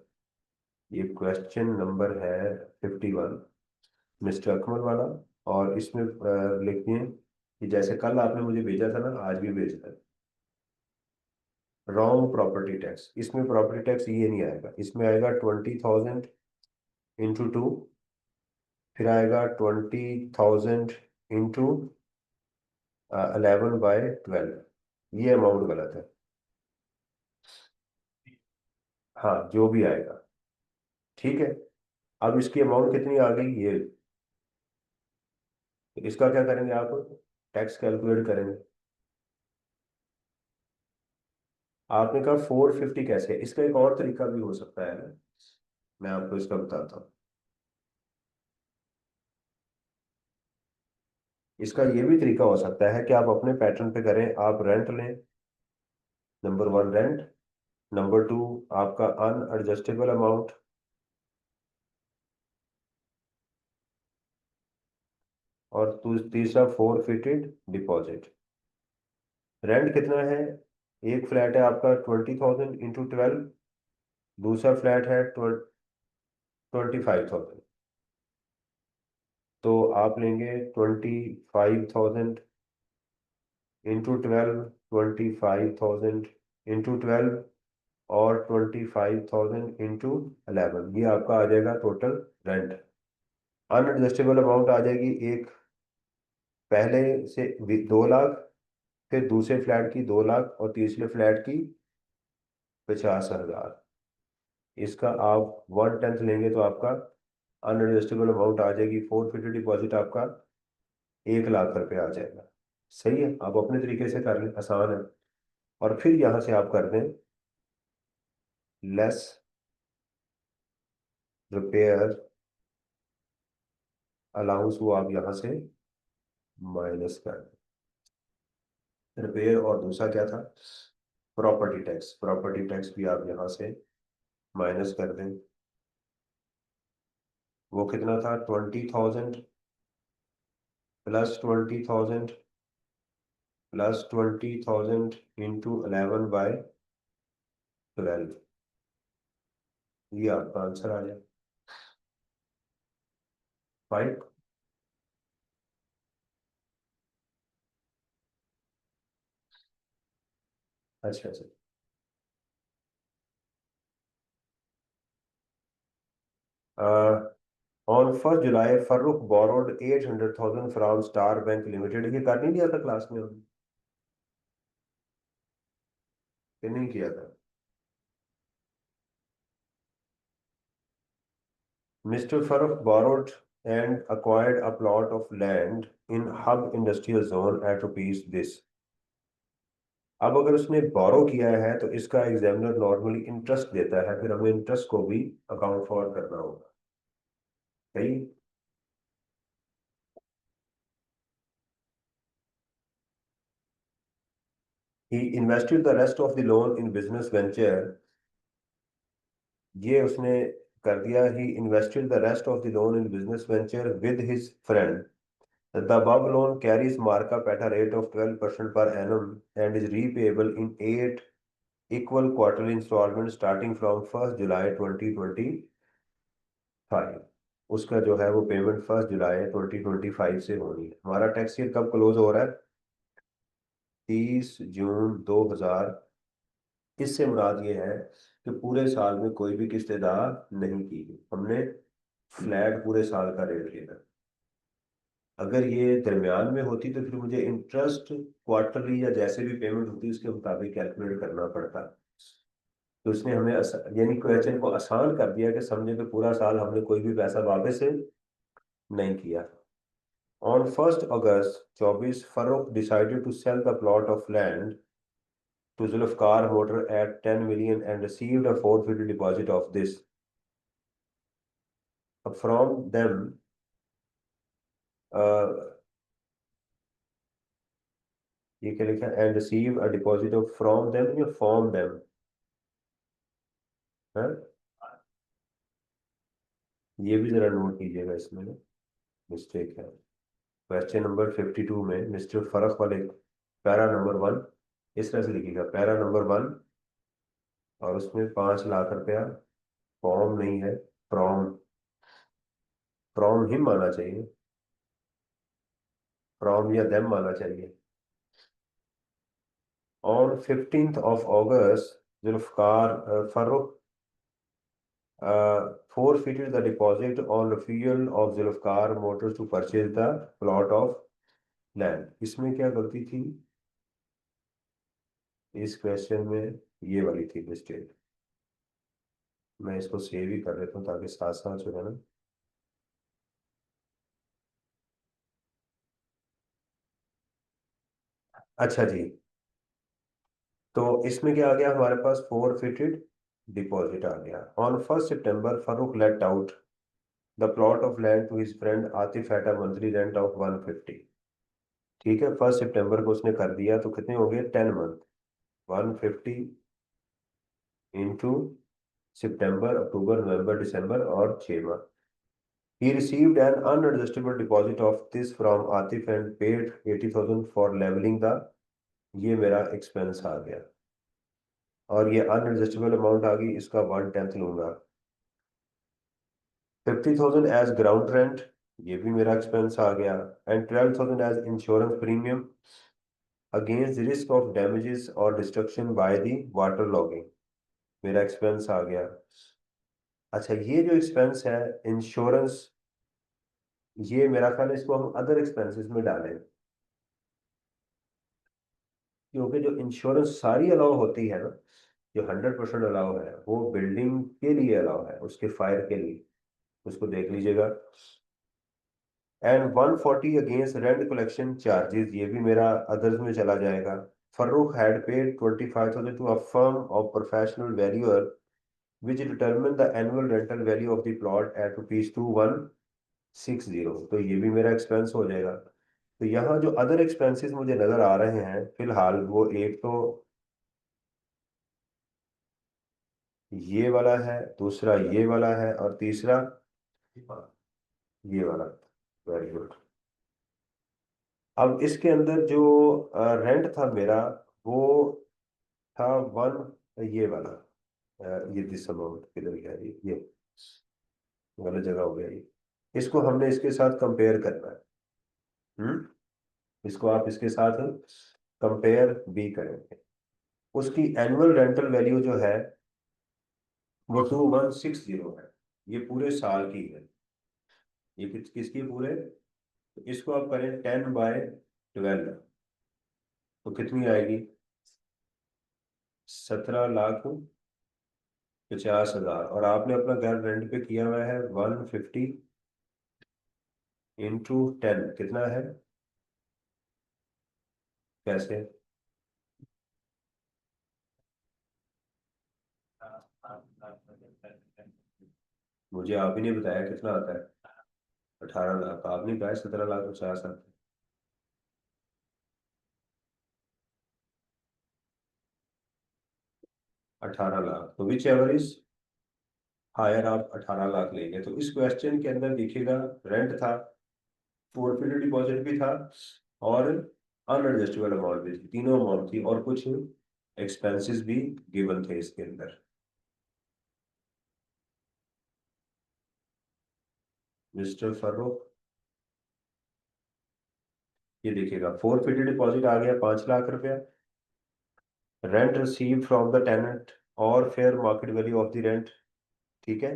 ये क्वेश्चन नंबर है 51, मिस्टर अकमल वाला। और इसमें लिखिए कि जैसे कल आपने मुझे भेजा था ना, आज भी भेजना है। रॉन्ग प्रॉपर्टी टैक्स, इसमें प्रॉपर्टी टैक्स ये नहीं आएगा, इसमें आएगा 20,000 इंटू टू, फिर आएगा 20,000 इंटू 11/12। ये अमाउंट गलत है। हाँ जो भी आएगा। ठीक है। अब इसकी अमाउंट कितनी आ गई ये, इसका क्या करेंगे आप, टैक्स कैलकुलेट करेंगे। आपने कहा 450 कैसे, इसका एक और तरीका भी हो सकता है ना, मैं आपको इसका बताता हूँ। इसका ये भी तरीका हो सकता है कि आप अपने पैटर्न पे करें, आप रेंट लें, number one rent, number two आपका अनएडजस्टेबल अमाउंट, और तीसरा 450 डिपॉजिट। रेंट कितना है, एक फ्लैट है आपका 20,000 इंटू 12, दूसरा फ्लैट है 25,000। तो आप लेंगे 25,000 इंटू 12, 25,000 इंटू 12, और 25,000 इंटू 11, ये आपका आ जाएगा टोटल रेंट। अनएडजस्टेबल अमाउंट आ जाएगी एक, पहले से 2 लाख, फिर दूसरे फ्लैट की 2 लाख, और तीसरे फ्लैट की 50,000। इसका आप 1/10 लेंगे तो आपका अनएडजस्टेबल अमाउंट आ जाएगी 450 डिपॉजिट आपका 1 लाख रुपये आ जाएगा। सही है, आप अपने तरीके से कर लें, आसान है। और फिर यहाँ से आप कर दें लेस रिपेयर अलाउंस, वो आप यहाँ से माइनस कर दें। रिपेयर और दूसरा क्या था, प्रॉपर्टी टैक्स, प्रॉपर्टी टैक्स भी आप यहाँ से माइनस कर दें। वो कितना था, 20,000 प्लस 20,000 प्लस 20,000 इंटू 11/12। ये आपका आंसर आ जाए 5। अच्छा अच्छा। On 1 July Farrukh borrowed 800,000 from star bank limited, ये कर नहीं दिया था क्लास में हमने, कि नहीं किया था। Mister Farrukh borrowed and acquired a plot of land in hub industrial zone at rupees this। अब अगर उसने बोरो किया है तो इसका एग्जामिनर नॉर्मली इंटरेस्ट देता है, फिर हमें इंटरेस्ट को भी अकाउंट फॉर करना होगा। सही। He invested the rest of the loan in business venture, ये उसने कर दिया। He invested the rest of the loan in business venture with his friend. The above loan carries markup at a rate of 12% per annum and is repayable in 8 equal quarterly installments starting from 1st July 2025। उसका जो है वो payment 1 जुलाई 2025 से होनी है। हमारा tax year कब close हो रहा है, 30 जून 2000। इससे मुराद ये है कि पूरे साल में कोई भी किस्त अदा नहीं की गई, हमने फ्लैट पूरे साल का रेट लेना। अगर ये दरमियान में होती तो फिर मुझे इंटरेस्ट क्वार्टरली या जैसे भी पेमेंट होती उसके मुताबिक कैलकुलेट करना पड़ता। तो उसने हमें यानी क्वेश्चन को आसान कर दिया कि समझे कि पूरा साल हमने कोई भी पैसा वापस नहीं किया। On 1 August 24 Farooq decided to sell the plot of land to Zulfikar Motor at 10 million and received a forfeited deposit of this from them. Uh, ये क्या लिखा है? And receive a deposit of from them या from them है? ये भी जरा note कीजिएगा, इसमें ना मिस्टेक है। क्वेश्चन नंबर 52 में मिस्टर फरक वाले पैरा नंबर 1 इस तरह से लिखिएगा, पैरा नंबर 1 और उसमें 5 लाख रुपया फॉर्म नहीं है, फ्रॉम, फ्रॉम हिम आना चाहिए, फ्रॉम या देम आना चाहिए। On 15th of August, Zulfikar Farooq forfeited the deposit on refusal of Zulfikar Motors to purchase the plot of land. इसमें क्या गलती थी? इस क्वेश्चन में ये वाली थी मिस्टेक। मैं इसको सेव ही कर लेता हूँ ताकि साथ साथ जो है ना। अच्छा जी, तो इसमें क्या आ गया हमारे पास? फोरफिटेड डिपॉजिट आ गया। On 1 September Farooq let out the plot of land to his friend Atif at a monthly rent of 150। ठीक है, 1 सितंबर को उसने कर दिया तो कितने हो गए? 10 मंथ, 150 इंटू सितंबर, अक्टूबर, नवंबर, दिसंबर और 6 माह। He received an unadjustable deposit of this from Atif and paid 80,000 for leveling the, ये मेरा एक्सपेंस आ गया। और ये अनएडजस्टेबल अमाउंट आ गई, इसका 1/10 लूंगा। 50,000 एज ग्राउंड रेंट, ये भी मेरा एक्सपेंस आ गया। And 12,000 as insurance premium against risk of damages और destruction by the water logging, मेरा एक्सपेंस आ गया। अच्छा, ये जो एक्सपेंस है इंश्योरेंस, ये मेरा ख्याल है इसको हम अदर एक्सपेंसेस में डालें, क्योंकि जो इंश्योरेंस सारी अलाउ होती है ना, जो 100% अलाउ है वो बिल्डिंग के लिए अलाउ है, उसके फायर के लिए, उसको देख लीजिएगा। And 140 against rent collection charges, ये भी मेरा अदर्स में चला जाएगा। Farrukh had paid 25,000 to a firm of professional valuer which determine the annual rental value of the plot at ₹2160, तो ये भी मेरा एक्सपेंस हो जाएगा। तो यहाँ जो अदर एक्सपेंसेस मुझे नजर आ रहे हैं फिलहाल, वो एक तो ये वाला है, दूसरा ये वाला है और तीसरा ये वाला। Very good. अब इसके अंदर जो रेंट था मेरा, वो था ये वाला। ये दिस अमाउंट किधर गया? ये गलत जगह हो गया। ये इसको हमने इसके साथ कंपेयर करना है। इसको आप इसके साथ कंपेयर भी करेंगे। उसकी एनुअल रेंटल वैल्यू जो है वो 2160 है, ये पूरे साल की है। ये किसकी पूरे? तो इसको आप करें 10/12, तो कितनी आएगी? 17,50,000। और आपने अपना घर रेंट पे किया हुआ है 150 इंटू 10, कितना है? कैसे? मुझे आप ही ने बताया कितना आता है। 18 लाख आपने कहा है, 17,50,000 आता है। 18 लाख, तो विच एवर इज हायर, आप 18 लाख लेंगे। तो इस क्वेश्चन के अंदर देखिएगा, रेंट था, फोरफिल्ड डिपॉजिट भी था और अनएडजस्टेबल अमाउंट भी थी, तीनों अमाउंट थी और कुछ एक्सपेंसेस भी गिवन थे इसके अंदर। मिस्टर फर्रुख, ये देखिएगा, फोरफिल्ड डिपॉजिट आ गया 5 लाख रुपया। Rent receive from the tenant और fair market value of the rent, ठीक है,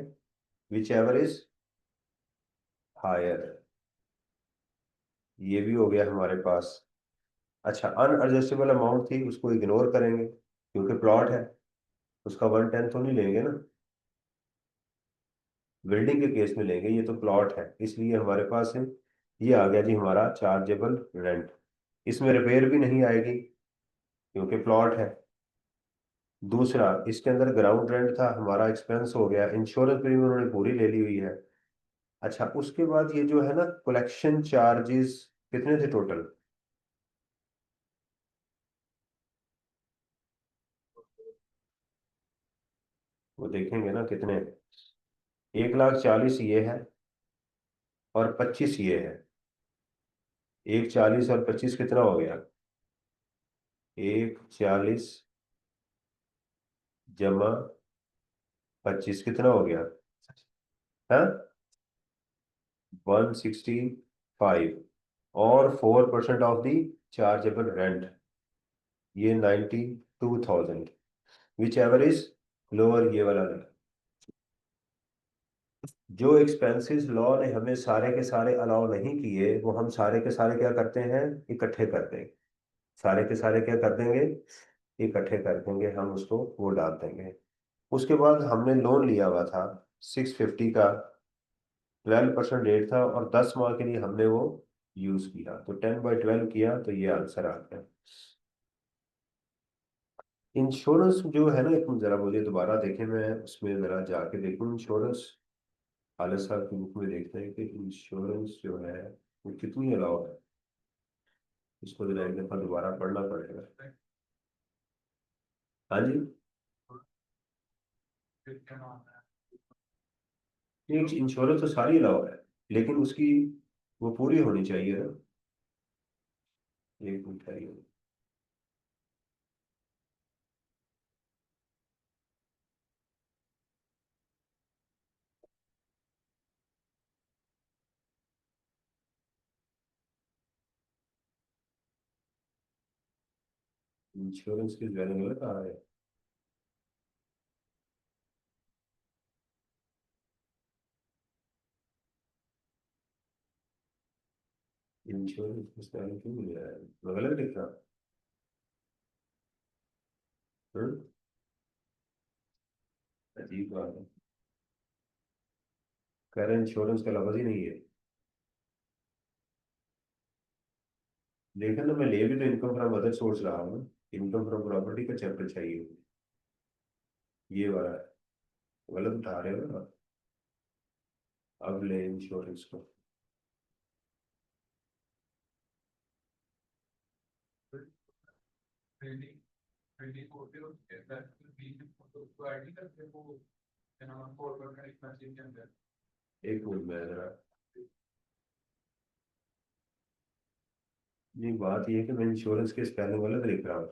विच एवर इज हायर। ये भी हो गया हमारे पास। अच्छा, अनएडजस्टेबल अमाउंट थी, उसको इग्नोर करेंगे क्योंकि प्लॉट है, उसका 1/10 तो नहीं लेंगे ना, बिल्डिंग के केस में लेंगे, ये तो प्लॉट है, इसलिए हमारे पास है। ये आ गया जी हमारा चार्जेबल रेंट। इसमें रिपेयर भी नहीं आएगी क्योंकि प्लॉट है। दूसरा, इसके अंदर ग्राउंड रेंट था, हमारा एक्सपेंस हो गया, इंश्योरेंस प्रीमियम उन्होंने पूरी ले ली हुई है। अच्छा, उसके बाद ये जो है ना कलेक्शन चार्जेस, कितने थे टोटल? वो देखेंगे ना कितने। 1,40,000 ये है और 25 ये है। 1,40,000 और 25 कितना हो गया? 1,40,000 जमा 25 कितना हो गया? हाँ, 165, और 4% ऑफ दी चार्जेबल रेंट, ये 92,000, विच एवर इज लोअर, ये वाला है। जो एक्सपेंसेस लॉ ने हमें सारे के सारे अलाउ नहीं किए, वो हम सारे के सारे क्या करते हैं, इकट्ठे कर देंगे। सारे के सारे क्या कर देंगे, इकट्ठे कर देंगे, हम उसको वो डाल देंगे। उसके बाद हमने लोन लिया हुआ था 650 का, 12% रेट था, और 10 माह के लिए हमने वो यूज किया, तो 10/12 किया, तो ये आंसर आ गया। इंश्योरेंस जो है ना, एक मिनट जरा मुझे दोबारा देखें, मैं उसमें जरा जाके देखूं इंश्योरेंस। खालिद साहब की बुक में देखते हैं कि इंश्योरेंस जो है वो कितनी अलाउ है। इसको जरा एक दफा दोबारा पढ़ना पड़ेगा। हाँ जी। नहीं, इंश्योरेंस तो सारी अलाउ है, लेकिन उसकी वो पूरी होनी चाहिए ना। एक मिनट है। इंश्योरेंस की ज्वाइनिंग गलत आ रहा है। इंश्योरेंस की ज्वाइनिंग क्यों मिल रहा है, मैं गलत लिख रहा हूँ? अजीब बात है, कह रहे इंश्योरेंस का लफ्ज ही नहीं है। लेकिन तो मैं ले भी तो इनकम फ्रॉम अदर सोर्स रहा हूँ, इनकम फ्रॉम प्रॉपर्टी का चैप्टर चाहिए, ये वाला है। गलत उठा रहे हो ना। अब ले इंश्योरेंस को। एक मिनट में जरा। ये बात ये है कि मैं इंश्योरेंस के स्पेलिंग गलत लिख रहा हूँ।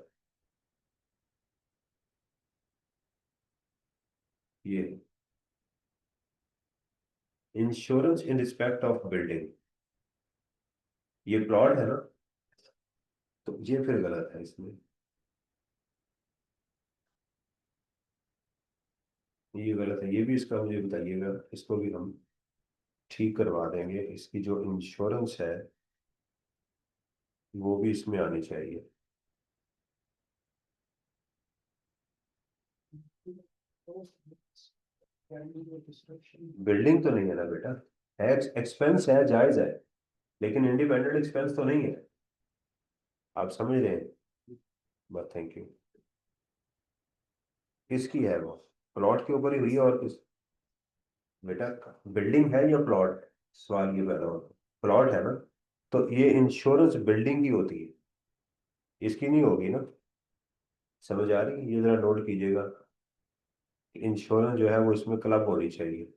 ये insurance in respect of building, ये प्लॉट है ना, तो ये फिर गलत है इसमें। ये गलत है, ये भी इसका मुझे बताइएगा, इसको भी हम ठीक करवा देंगे। इसकी जो इंश्योरेंस है वो भी इसमें आनी चाहिए। बिल्डिंग तो नहीं है ना बेटा, है, एक्सपेंस है, जायज है, लेकिन इंडिपेंडेंट एक्सपेंस तो नहीं है। आप समझ रहे हैं? बस, थैंक यू। किसकी है वो? प्लॉट के ऊपर ही हुई है, और किस? बेटा, बिल्डिंग है या प्लॉट? सवाल ये पैदा होता है, प्लॉट है ना, तो ये इंश्योरेंस बिल्डिंग की होती है, इसकी नहीं होगी ना। समझ आ रही है? ये जरा नोट कीजिएगा, इंश्योरेंस जो है वो इसमें क्लब होनी चाहिए।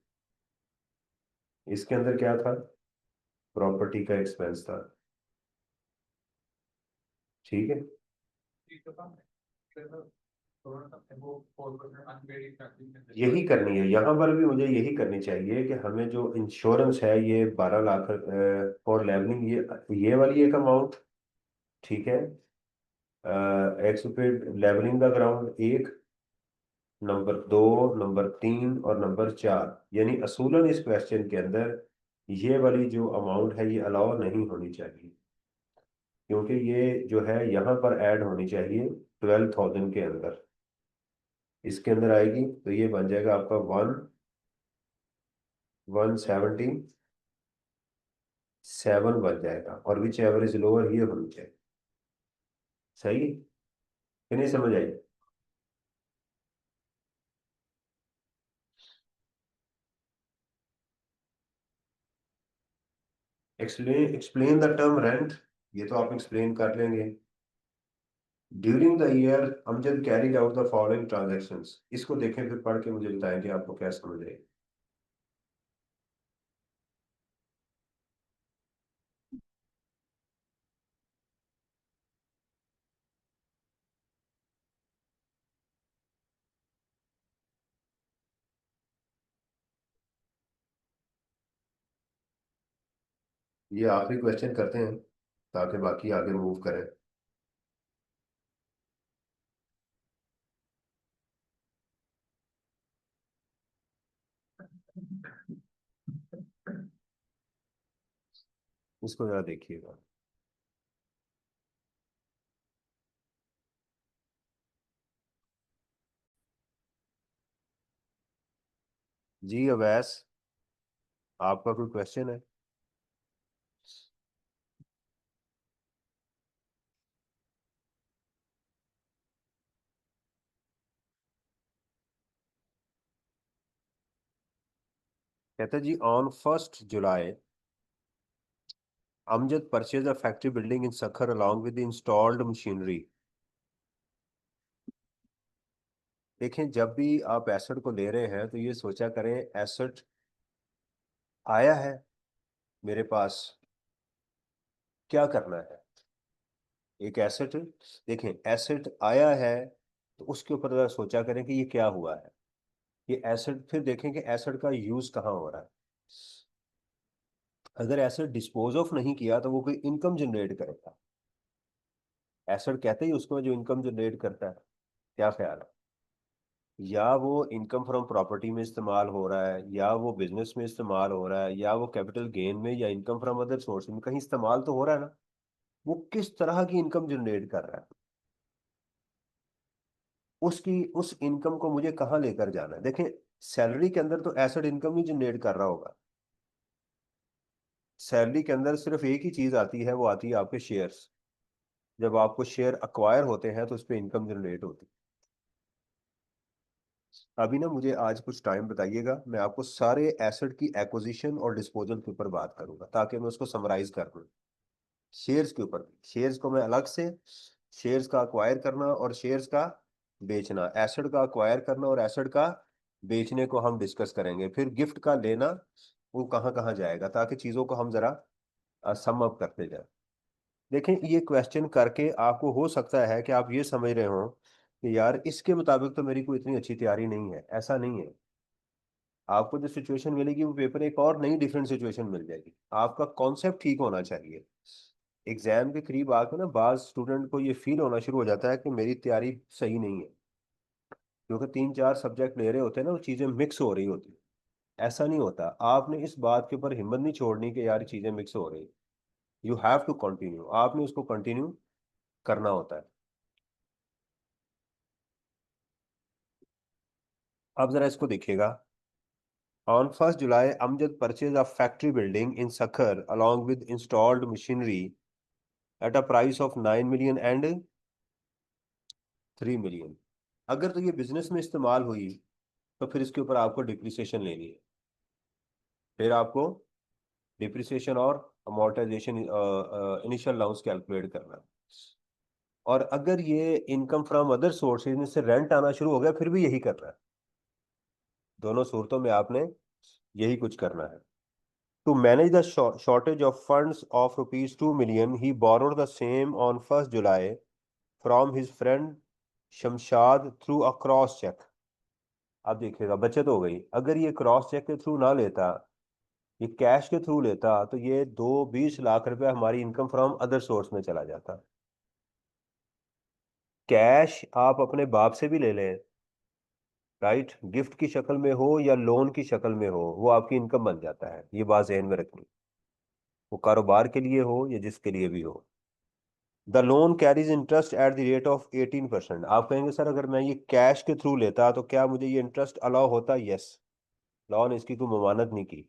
इसके अंदर क्या था? प्रॉपर्टी का एक्सपेंस था, ठीक है। यही करनी है यहाँ पर भी, मुझे यही करनी चाहिए कि हमें जो इंश्योरेंस है ये 12 लाख फॉर लेवलिंग, ये वाली एक अमाउंट, ठीक है। 100 रुपये लेवलिंग का ग्राउंड एक, नंबर 2, नंबर 3 और नंबर 4, यानी असूलन इस क्वेश्चन के अंदर ये वाली जो अमाउंट है ये अलाउ नहीं होनी चाहिए, क्योंकि ये जो है यहाँ पर ऐड होनी चाहिए 12,000 के अंदर। इसके अंदर आएगी तो ये बन जाएगा आपका 1,177 बन जाएगा, और विच एवर इज लोअर ये होनी चाहिए। सही है कि नहीं, समझ आई? Explain explain the term rent, ये तो आप एक्सप्लेन कर लेंगे। During the year Amjad carried out the following transactions, इसको देखें फिर पढ़ के मुझे बताएं कि आपको क्या समझ आए। ये आखिरी क्वेश्चन करते हैं ताकि बाकी आगे मूव करें। इसको जरा देखिएगा। जी अवैस, आपका कोई क्वेश्चन है? कहते हैं जी, on 1 July Amjad purchase a factory building in Sukkur along with installed machinery. देखें, जब भी आप एसेट को ले रहे हैं तो ये सोचा करें एसेट आया है मेरे पास, क्या करना है। एक एसेट, देखें एसेट आया है तो उसके ऊपर जरा सोचा करें कि ये क्या हुआ है। ये एसेट, फिर देखें कि एसेट का यूज कहाँ हो रहा है। अगर एसेट डिस्पोज ऑफ नहीं किया तो वो कोई इनकम जनरेट करेगा। एसेट कहते ही उसको जो इनकम जनरेट करता है। क्या ख्याल है? या वो इनकम फ्रॉम प्रॉपर्टी में इस्तेमाल हो रहा है, या वो बिजनेस में इस्तेमाल हो रहा है, या वो कैपिटल गेन में, या इनकम फ्रॉम अदर सोर्स में कहीं इस्तेमाल तो हो रहा है ना। वो किस तरह की इनकम जनरेट कर रहा है, उसकी उस इनकम को मुझे कहाँ लेकर जाना है। देखें, सैलरी के अंदर तो एसेट इनकम ही जनरेट कर रहा होगा। सैलरी के अंदर सिर्फ एक ही चीज आती है, वो आती है आपके शेयर्स। जब आपको शेयर अक्वायर होते हैं तो उस पर इनकम जनरेट होती है। अभी ना मुझे आज कुछ टाइम बताइएगा, मैं आपको सारे एसेट की एक्विजिशन और डिस्पोजल के ऊपर बात करूंगा ताकि मैं उसको समराइज कर दूं। शेयर्स के ऊपर, शेयर्स को मैं अलग से, शेयर्स का अक्वायर करना और शेयर्स का बेचना, एसेट का अक्वायर करना और एसेट का बेचने को हम डिस्कस करेंगे। फिर गिफ्ट का लेना, वो कहाँ कहाँ जाएगा, ताकि चीज़ों को हम जरा सम अप करते जाए। देखें, ये क्वेश्चन करके आपको हो सकता है कि आप ये समझ रहे हो कि यार इसके मुताबिक तो मेरी कोई इतनी अच्छी तैयारी नहीं है। ऐसा नहीं है। आपको जो सिचुएशन मिलेगी वो पेपर एक और नई डिफरेंट सिचुएशन मिल जाएगी। आपका कॉन्सेप्ट ठीक होना चाहिए। एग्जाम के करीब आके ना बाज स्टूडेंट को ये फील होना शुरू हो जाता है कि मेरी तैयारी सही नहीं है, क्योंकि 3 4 सब्जेक्ट ले रहे होते हैं ना, वो चीज़ें मिक्स हो रही होती है। ऐसा नहीं होता। आपने इस बात के ऊपर हिम्मत नहीं छोड़नी कि यार चीज़ें मिक्स हो रही। यू हैव टू कंटिन्यू, आपने उसको कंटिन्यू करना होता है। अब जरा इसको देखिएगा। On 1 July Amjad purchase of factory building in Sukkur along with installed machinery at a price of 9 million and 3 million। अगर तो ये बिजनेस में इस्तेमाल हुई तो फिर इसके ऊपर आपको डिप्रिसिएशन लेनी है। फिर आपको डिप्रिसिएशन और अमोर्टाइजेशन, इनिशियल अलाउंस कैलकुलेट करना है। और अगर ये इनकम फ्रॉम अदर सोर्सेज में से रेंट आना शुरू हो गया, फिर भी यही करना है। दोनों सूरतों में आपने यही कुछ करना है। To manage the shortage of funds of ₹2 million, he borrowed the same on 1 July from his friend Shamshad through a cross cheque. अब देखिएगा, बचत हो गई। अगर ये क्रॉस चेक के थ्रू ना लेता, ये कैश के थ्रू लेता, तो ये 20 लाख रुपए हमारी इनकम फ्रॉम अदर सोर्स में चला जाता। कैश आप अपने बाप से भी ले लें राइट, गिफ्ट की शक्ल में हो या लोन की शक्ल में हो, वो आपकी इनकम बन जाता है। ये बात ज़हन में रखनी, वो कारोबार के लिए हो या जिसके लिए भी हो। The loan carries interest at the rate of 18%। आप कहेंगे सर अगर मैं ये कैश के थ्रू लेता तो क्या मुझे ये इंटरेस्ट अलाउ होता? यस। लॉ ने इसकी कोई ममानत नहीं की।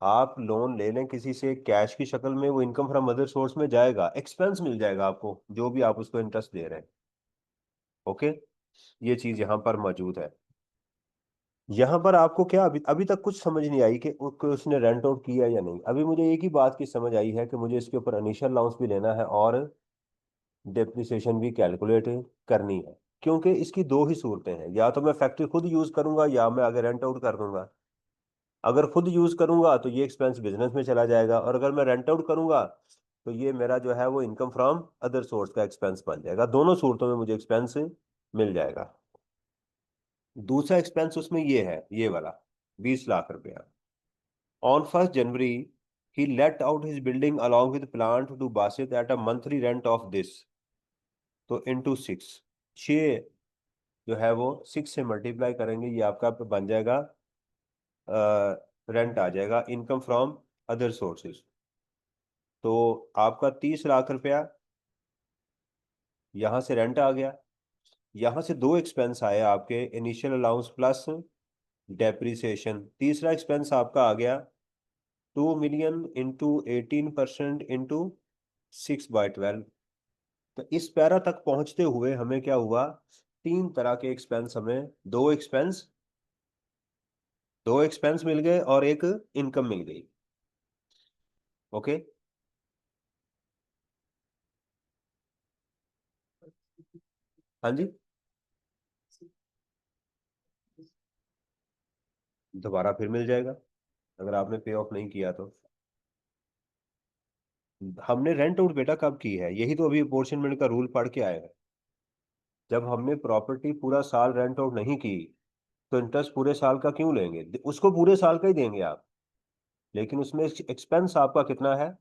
आप लोन ले लें किसी से कैश की शक्ल में, वो इनकम फ्रॉम अदर सोर्स में जाएगा, एक्सपेंस मिल जाएगा आपको जो भी आप उसको इंटरेस्ट दे रहे हैं। ओके, ये चीज यहाँ पर मौजूद है। यहाँ पर आपको क्या अभी अभी तक कुछ समझ नहीं आई कि उसने रेंट आउट किया या नहीं? अभी मुझे एक ही बात की समझ आई है कि मुझे इसके ऊपर इनिशियल अलाउंस भी लेना है और डेप्रिसिएशन भी कैलकुलेट करनी है। क्योंकि इसकी दो ही सूरतें हैं, या तो मैं फैक्ट्री खुद यूज करूंगा या मैं आगे रेंट आउट कर दूंगा। अगर खुद यूज करूंगा तो ये एक्सपेंस बिजनेस में चला जाएगा, और अगर मैं रेंट आउट करूंगा तो ये मेरा जो है वो इनकम फ्रॉम अदर सोर्स का एक्सपेंस बन जाएगा। दोनों सूरतों में मुझे एक्सपेंस मिल जाएगा। दूसरा एक्सपेंस उसमें ये है, ये वाला 20 लाख रुपया। On 1 January he let out his building along with plant to Basit at a monthly rent of this, तो इंटू 6, 6 जो है वो 6 से मल्टीप्लाई करेंगे, ये आपका बन जाएगा, रेंट आ जाएगा इनकम फ्रॉम अदर सोर्सेज। तो आपका 30 लाख रुपया यहाँ से रेंट आ गया। यहाँ से दो एक्सपेंस आए आपके, इनिशियल अलाउंस प्लस डेप्रिसिएशन। तीसरा एक्सपेंस आपका आ गया 2 मिलियन इंटू 18% इंटू 6/12। तो इस पैरा तक पहुंचते हुए हमें क्या हुआ? तीन तरह के एक्सपेंस, हमें दो एक्सपेंस मिल गए और एक इनकम मिल गई। ओके, हाँ जी, दोबारा फिर मिल जाएगा अगर आपने पे ऑफ नहीं किया तो। हमने रेंट आउट बेटा कब की है? यही तो अभी अपोर्शनमेंट का रूल पढ़ के आए हैं। जब हमने प्रॉपर्टी पूरा साल रेंट आउट नहीं की तो इंटरेस्ट पूरे साल का क्यों लेंगे? उसको पूरे साल का ही देंगे आप, लेकिन उसमें एक्सपेंस आपका कितना है?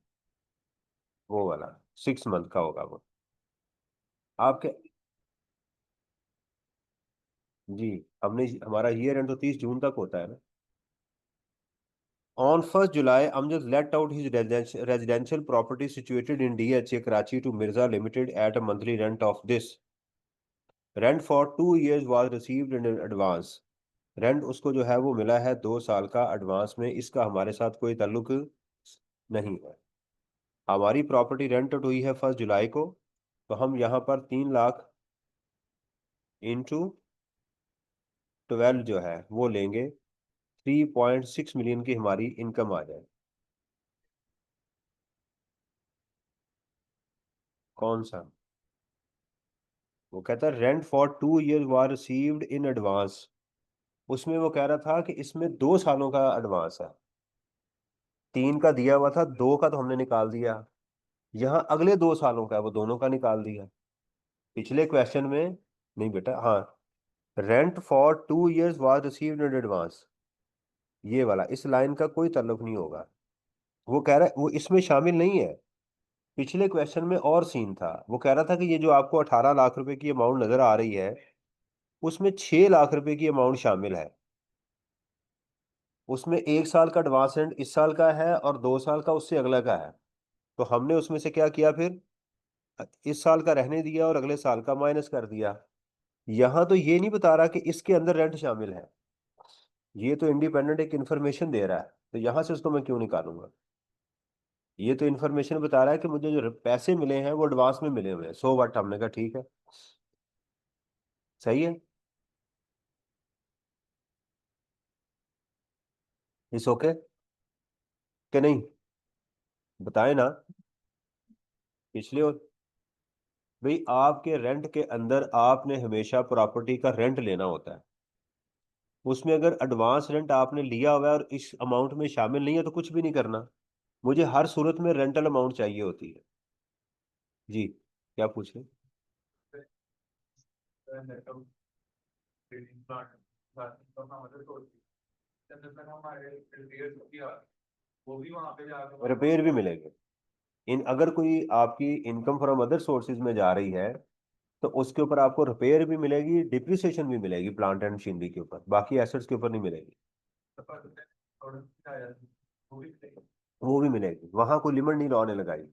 वो वाला 6 मंथ का होगा वो आपके। जी, हमने हमारा ईयर एंड तो 30 जून तक होता है ना। On 1st July, Amjad let out his residential property situated in DHA Karachi to Mirza Limited at a monthly rent of this. Rent for 2 years was received in advance. Rent उसको जो है वो मिला है 2 साल का एडवांस में, इसका हमारे साथ कोई ताल्लुक नहीं है। हमारी प्रॉपर्टी रेंट आउट हुई है 1 जुलाई को, तो हम यहाँ पर 3 लाख इंटू 12 जो है वो लेंगे, 3.6 मिलियन की हमारी इनकम आ जाए। कौन सा? वो कहता है rent for 2 years war received in advance. उसमें वो कह रहा था कि इसमें 2 सालों का एडवांस है। 3 का दिया हुआ था, 2 का तो हमने निकाल दिया। यहाँ अगले 2 सालों का है, वो दोनों का निकाल दिया। पिछले क्वेश्चन में नहीं बेटा, हाँ, rent for 2 years was received in advance, ये वाला इस लाइन का कोई ताल्लुक नहीं होगा। वो कह रहा है वो इसमें शामिल नहीं है। पिछले क्वेश्चन में और सीन था, वो कह रहा था कि ये जो आपको 18 लाख रुपए की अमाउंट नजर आ रही है, उसमें 6 लाख रुपए की अमाउंट शामिल है। उसमें 1 साल का एडवांस रेंट इस साल का है और 2 साल का उससे अगला का है। तो हमने उसमें से क्या किया फिर? इस साल का रहने दिया और अगले साल का माइनस कर दिया। यहां तो ये नहीं बता रहा कि इसके अंदर रेंट शामिल है, ये तो इंडिपेंडेंट एक इन्फॉर्मेशन दे रहा है, तो यहां से उसको मैं क्यों निकालूंगा? ये तो इन्फॉर्मेशन बता रहा है कि मुझे जो पैसे मिले हैं वो एडवांस में मिले हुए हैं। सो वट, हमने कहा ठीक है, सही है, इस ओके कि नहीं? बताए ना। पिछले और भाई आपके रेंट के अंदर आपने हमेशा प्रॉपर्टी का रेंट लेना होता है। उसमें अगर एडवांस रेंट आपने लिया हुआ है और इस अमाउंट में शामिल नहीं है तो कुछ भी नहीं करना। मुझे हर सूरत में रेंटल अमाउंट चाहिए होती है। जी, क्या पूछ रहे? रिपेयर भी मिलेंगे। इन अगर कोई आपकी इनकम फ्रॉम अदर सोर्सेज में जा रही है तो उसके ऊपर आपको रिपेयर भी मिलेगी, डिप्रिसिएशन भी मिलेगी प्लांट एंड मशीनरी के ऊपर, बाकी एसेट्स के ऊपर नहीं मिलेगी। वो भी मिलेगी, वहां कोई लिमिट नहीं लॉ ने लगाई।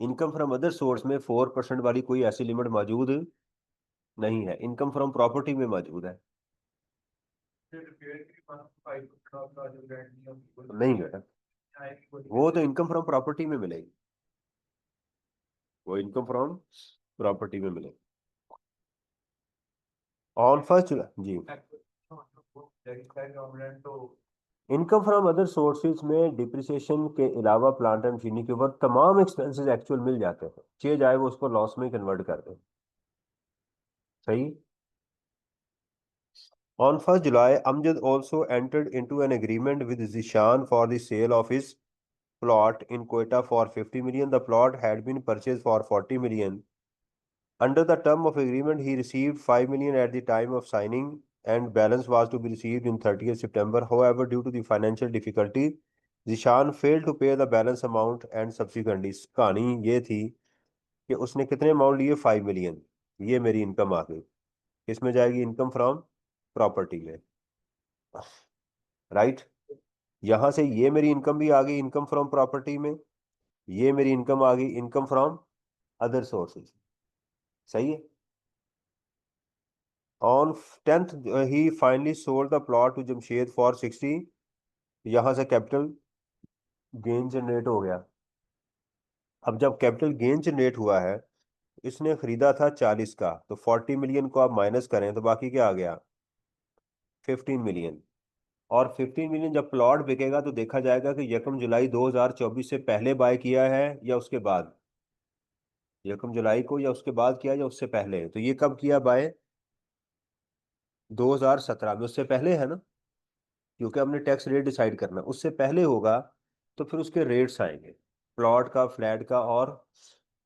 इनकम फ्रॉम अदर सोर्स में 4% वाली कोई ऐसी लिमिट मौजूद नहीं है, इनकम फ्रॉम प्रॉपर्टी में मौजूद है। नहीं बेटा, वो तो इनकम फ्रॉम प्रॉपर्टी में मिलेगी, वो इनकम फ्रॉम प्रॉपर्टी में मिलेगी। ऑन फर्स्ट जी, इनकम फ्रॉम अदर सोर्सेज में डिप्रिसिएशन के अलावा प्लांट एंड मशीनरी के ऊपर तमाम एक्सपेंसेस एक्चुअल मिल जाते हैं, चाहे जाए वो उसको लॉस में कन्वर्ट कर दे। सही। On 1st July, Amjad also entered into an agreement with Zishan for the sale of his plot in Quetta for 50 million. The plot had been purchased for 40 million. Under the term of agreement, he received 5 million at the time of signing and balance was to be received in 30th September. However, due to the financial difficulty, Zishan failed to pay the balance amount and subsequently कहानी ये थी कि उसने कितने amount लिए, 5 million. ये मेरी income आ गई, इसमें जाएगी इनकम फ्रॉम प्रॉपर्टी में, राइट। यहां से ये मेरी इनकम भी आ गई इनकम फ्रॉम प्रॉपर्टी में, ये मेरी इनकम आ गई इनकम फ्रॉम अदर सोर्सेज। सही है। On 10th he finally sold the plot to Jamshed for 60। यहां से कैपिटल गेन जनरेट हो गया। अब जब कैपिटल गेन जनरेट हुआ है, इसने खरीदा था 40 का, तो 40 मिलियन को आप माइनस करें तो बाकी क्या आ गया, 15 मिलियन। और 15 मिलियन जब प्लॉट बिकेगा तो देखा जाएगा कि 1 जुलाई 2024 से पहले बाय किया है या उसके बाद, 1 जुलाई को या उसके बाद किया या उससे पहले। तो ये कब किया बाय, 2017 में, उससे पहले है ना, क्योंकि हमने टैक्स रेट डिसाइड करना, उससे पहले होगा तो फिर उसके रेट्स आएंगे, प्लॉट का, फ्लैट का और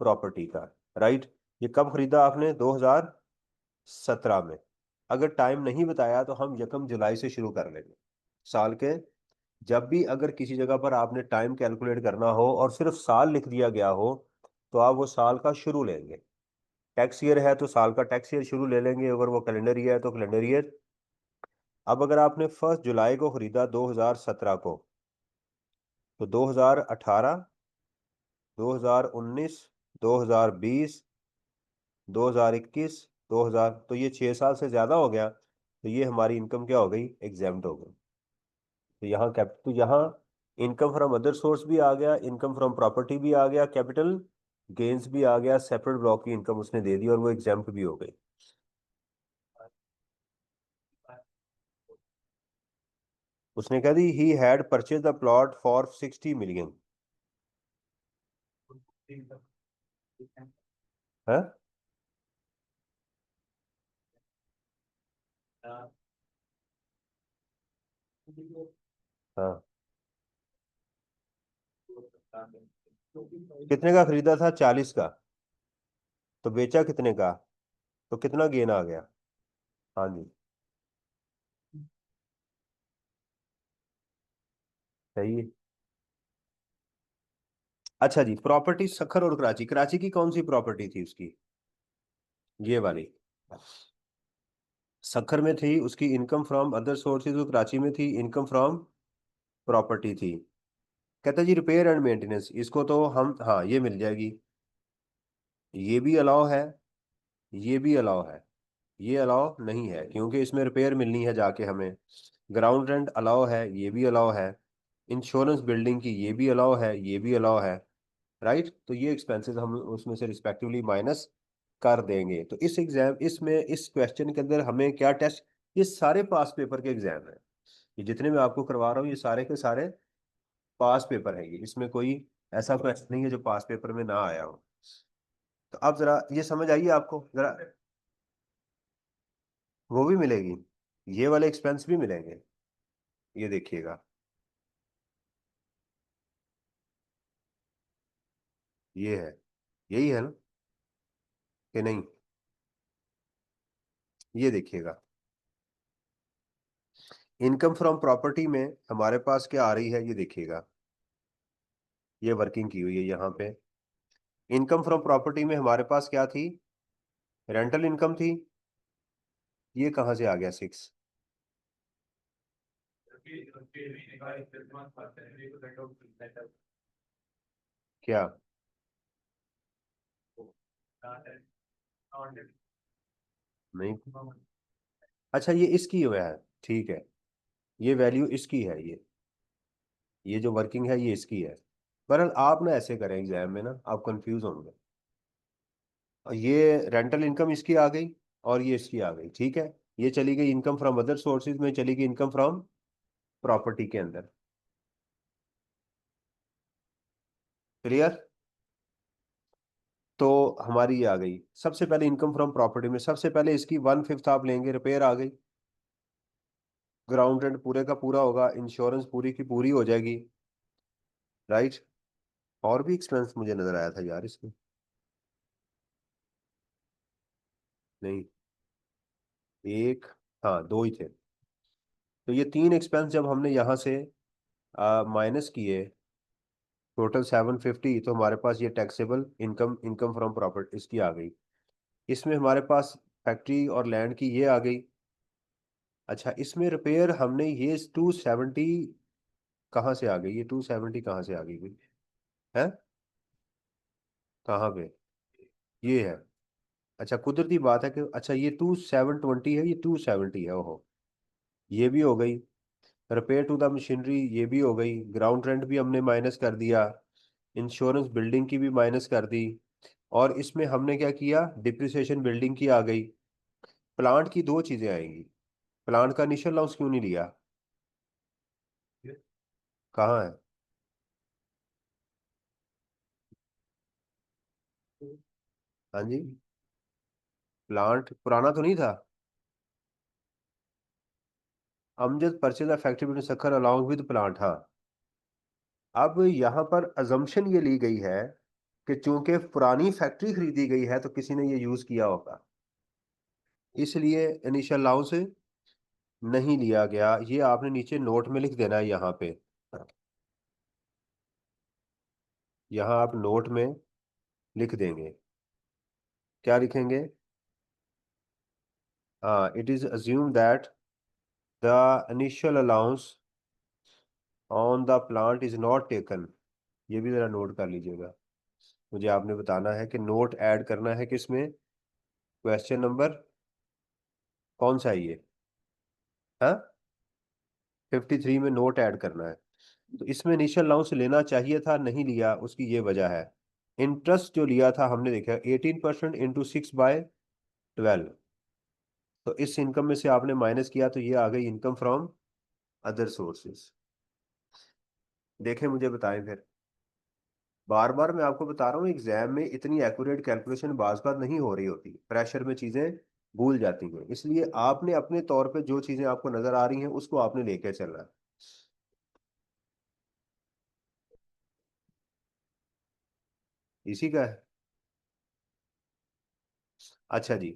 प्रॉपर्टी का, राइट। ये कब खरीदा आपने, 2017 में। अगर टाइम नहीं बताया तो हम 1 जुलाई से शुरू कर लेंगे साल के। जब भी अगर किसी जगह पर आपने टाइम कैलकुलेट करना हो और सिर्फ साल लिख दिया गया हो, तो आप वो साल का शुरू लेंगे। टैक्स ईयर है तो साल का टैक्स ईयर शुरू ले लेंगे, अगर वो कैलेंडर ईयर है तो कैलेंडर ईयर। अब अगर आपने 1 जुलाई को खरीदा 2017 को, तो 2018, 2019, 2020, 2021, 2000, तो ये 6 साल से ज्यादा हो गया, तो ये हमारी इनकम क्या हो गई, एग्जेम्प्ट हो गई। तो यहाँ तो यहाँ इनकम फ्रॉम अदर सोर्स भी आ गया, इनकम फ्रॉम प्रॉपर्टी भी आ गया, कैपिटल गेन्स भी आ गया, सेपरेट ब्लॉक की इनकम उसने दे दी और वो एग्जेम्प्ट भी हो गई। उसने कह दी he had purchase the plot for 60 million है। हाँ, कितने का खरीदा था, 40 का, तो बेचा कितने का, तो कितना गेन आ गया। हाँ जी, सही है। अच्छा जी, प्रॉपर्टी सखर और कराची, कराची की कौन सी प्रॉपर्टी थी उसकी, ये वाली सखर में थी उसकी इनकम फ्रॉम अदर सोर्सेज, तो कराची में थी इनकम फ्रॉम प्रॉपर्टी थी। कहता जी रिपेयर एंड मेंटेनेंस, इसको तो हम, हाँ ये मिल जाएगी, ये भी अलाउ है, ये भी अलाउ है, ये अलाउ नहीं है क्योंकि इसमें रिपेयर मिलनी है जाके हमें। ग्राउंड रेंट अलाउ है, ये भी अलाउ है। इंश्योरेंस बिल्डिंग की ये भी अलाउ है, ये भी अलाउ है, राइट। तो ये एक्सपेंसेस हम उसमें से रिस्पेक्टिवली माइनस कर देंगे। तो इस एग्जाम, इसमें इस क्वेश्चन के अंदर हमें क्या टेस्ट, ये सारे पास पेपर के एग्जाम है, ये जितने मैं आपको करवा रहा हूँ ये सारे के सारे पास पेपर है, ये इसमें कोई ऐसा क्वेश्चन नहीं है जो पास पेपर में ना आया हो। तो अब जरा ये समझ आइए आपको जरा, वो भी मिलेगी, ये वाले एक्सपेंस भी मिलेंगे, ये देखिएगा, ये है, यही है ना कि नहीं, ये देखिएगा। इनकम फ्रॉम प्रॉपर्टी में हमारे पास क्या आ रही है, ये देखिएगा, ये वर्किंग की हुई है यहाँ पे। इनकम फ्रॉम प्रॉपर्टी में हमारे पास क्या थी, रेंटल इनकम थी, ये कहाँ से आ गया 6? क्या? नहीं, अच्छा ये इसकी हुआ है, ठीक है, ये वैल्यू इसकी है, ये जो वर्किंग है ये इसकी है। बहरहाल आप ना ऐसे करें एग्जाम में ना, आप कंफ्यूज होंगे। और ये रेंटल इनकम इसकी आ गई और ये इसकी आ गई, ठीक है। ये चली गई इनकम फ्रॉम अदर सोर्सेज में, चली गई इनकम फ्रॉम प्रॉपर्टी के अंदर। क्लियर? तो हमारी ये आ गई सबसे पहले इनकम फ्रॉम प्रॉपर्टी में, सबसे पहले इसकी 1/5 आप लेंगे, रिपेयर आ गई, ग्राउंड रेंट पूरे का पूरा होगा, इंश्योरेंस पूरी की पूरी हो जाएगी, राइट। और भी एक्सपेंस मुझे नजर आया था यार इसमें। नहीं, एक, हाँ दो ही थे। तो ये तीन एक्सपेंस जब हमने यहाँ से माइनस किए, टोटल 750, तो हमारे पास ये taxable income, income from property इसकी आ गई। इसमें हमारे पास फैक्ट्री और लैंड की ये आ गई। अच्छा, इसमें रिपेयर हमने ये 270 कहाँ से आ गई, ये 270 कहाँ से आ गई भाई? है कहाँ पे? ये है। अच्छा, कुदरती बात है कि अच्छा ये 2720 है, ये 270 है, ओहो। ये भी हो गई। रिपेयर टू द मशीनरी ये भी हो गई, ग्राउंड रेंट भी हमने माइनस कर दिया, इंश्योरेंस बिल्डिंग की भी माइनस कर दी। और इसमें हमने क्या किया, डिप्रिसिएशन बिल्डिंग की आ गई। प्लांट की दो चीजें आएंगी। प्लांट का इनिशियल लॉस क्यों नहीं लिया? कहाँ है? हाँ जी, प्लांट पुराना तो नहीं था। Amjad purchase of factory building Sukkur along with plant, हाँ। अब यहाँ पर अजम्पशन ये ली गई है कि चूंकि पुरानी फैक्ट्री खरीदी गई है तो किसी ने ये यूज किया होगा, इसलिए इनिशियल अलाउंस नहीं लिया गया। ये आपने नीचे नोट में लिख देना है यहाँ पे, यहाँ आप नोट में लिख देंगे। क्या लिखेंगे? हाँ, it is assume that the initial allowance on the plant is not taken. ये भी जरा नोट कर लीजिएगा। मुझे आपने बताना है कि नोट ऐड करना है किसमें, क्वेश्चन नंबर कौन सा है ये? हाँ, 53 में नोट ऐड करना है। तो इसमें इनिशियल अलाउंस लेना चाहिए था, नहीं लिया, उसकी ये वजह है। इंटरेस्ट जो लिया था हमने देखा 18% इंटू 6/12, तो इस इनकम में से आपने माइनस किया तो ये आ गई इनकम फ्रॉम अदर सोर्सेज। देखें, मुझे बताएं फिर। बार बार मैं आपको बता रहा हूँ, एग्जाम में इतनी एक्यूरेट कैलकुलेशन बार बार नहीं हो रही होती, प्रेशर में चीजें भूल जाती हैं, इसलिए आपने अपने तौर पे जो चीजें आपको नजर आ रही हैं उसको आपने लेकर चलना है। इसी का है। अच्छा जी,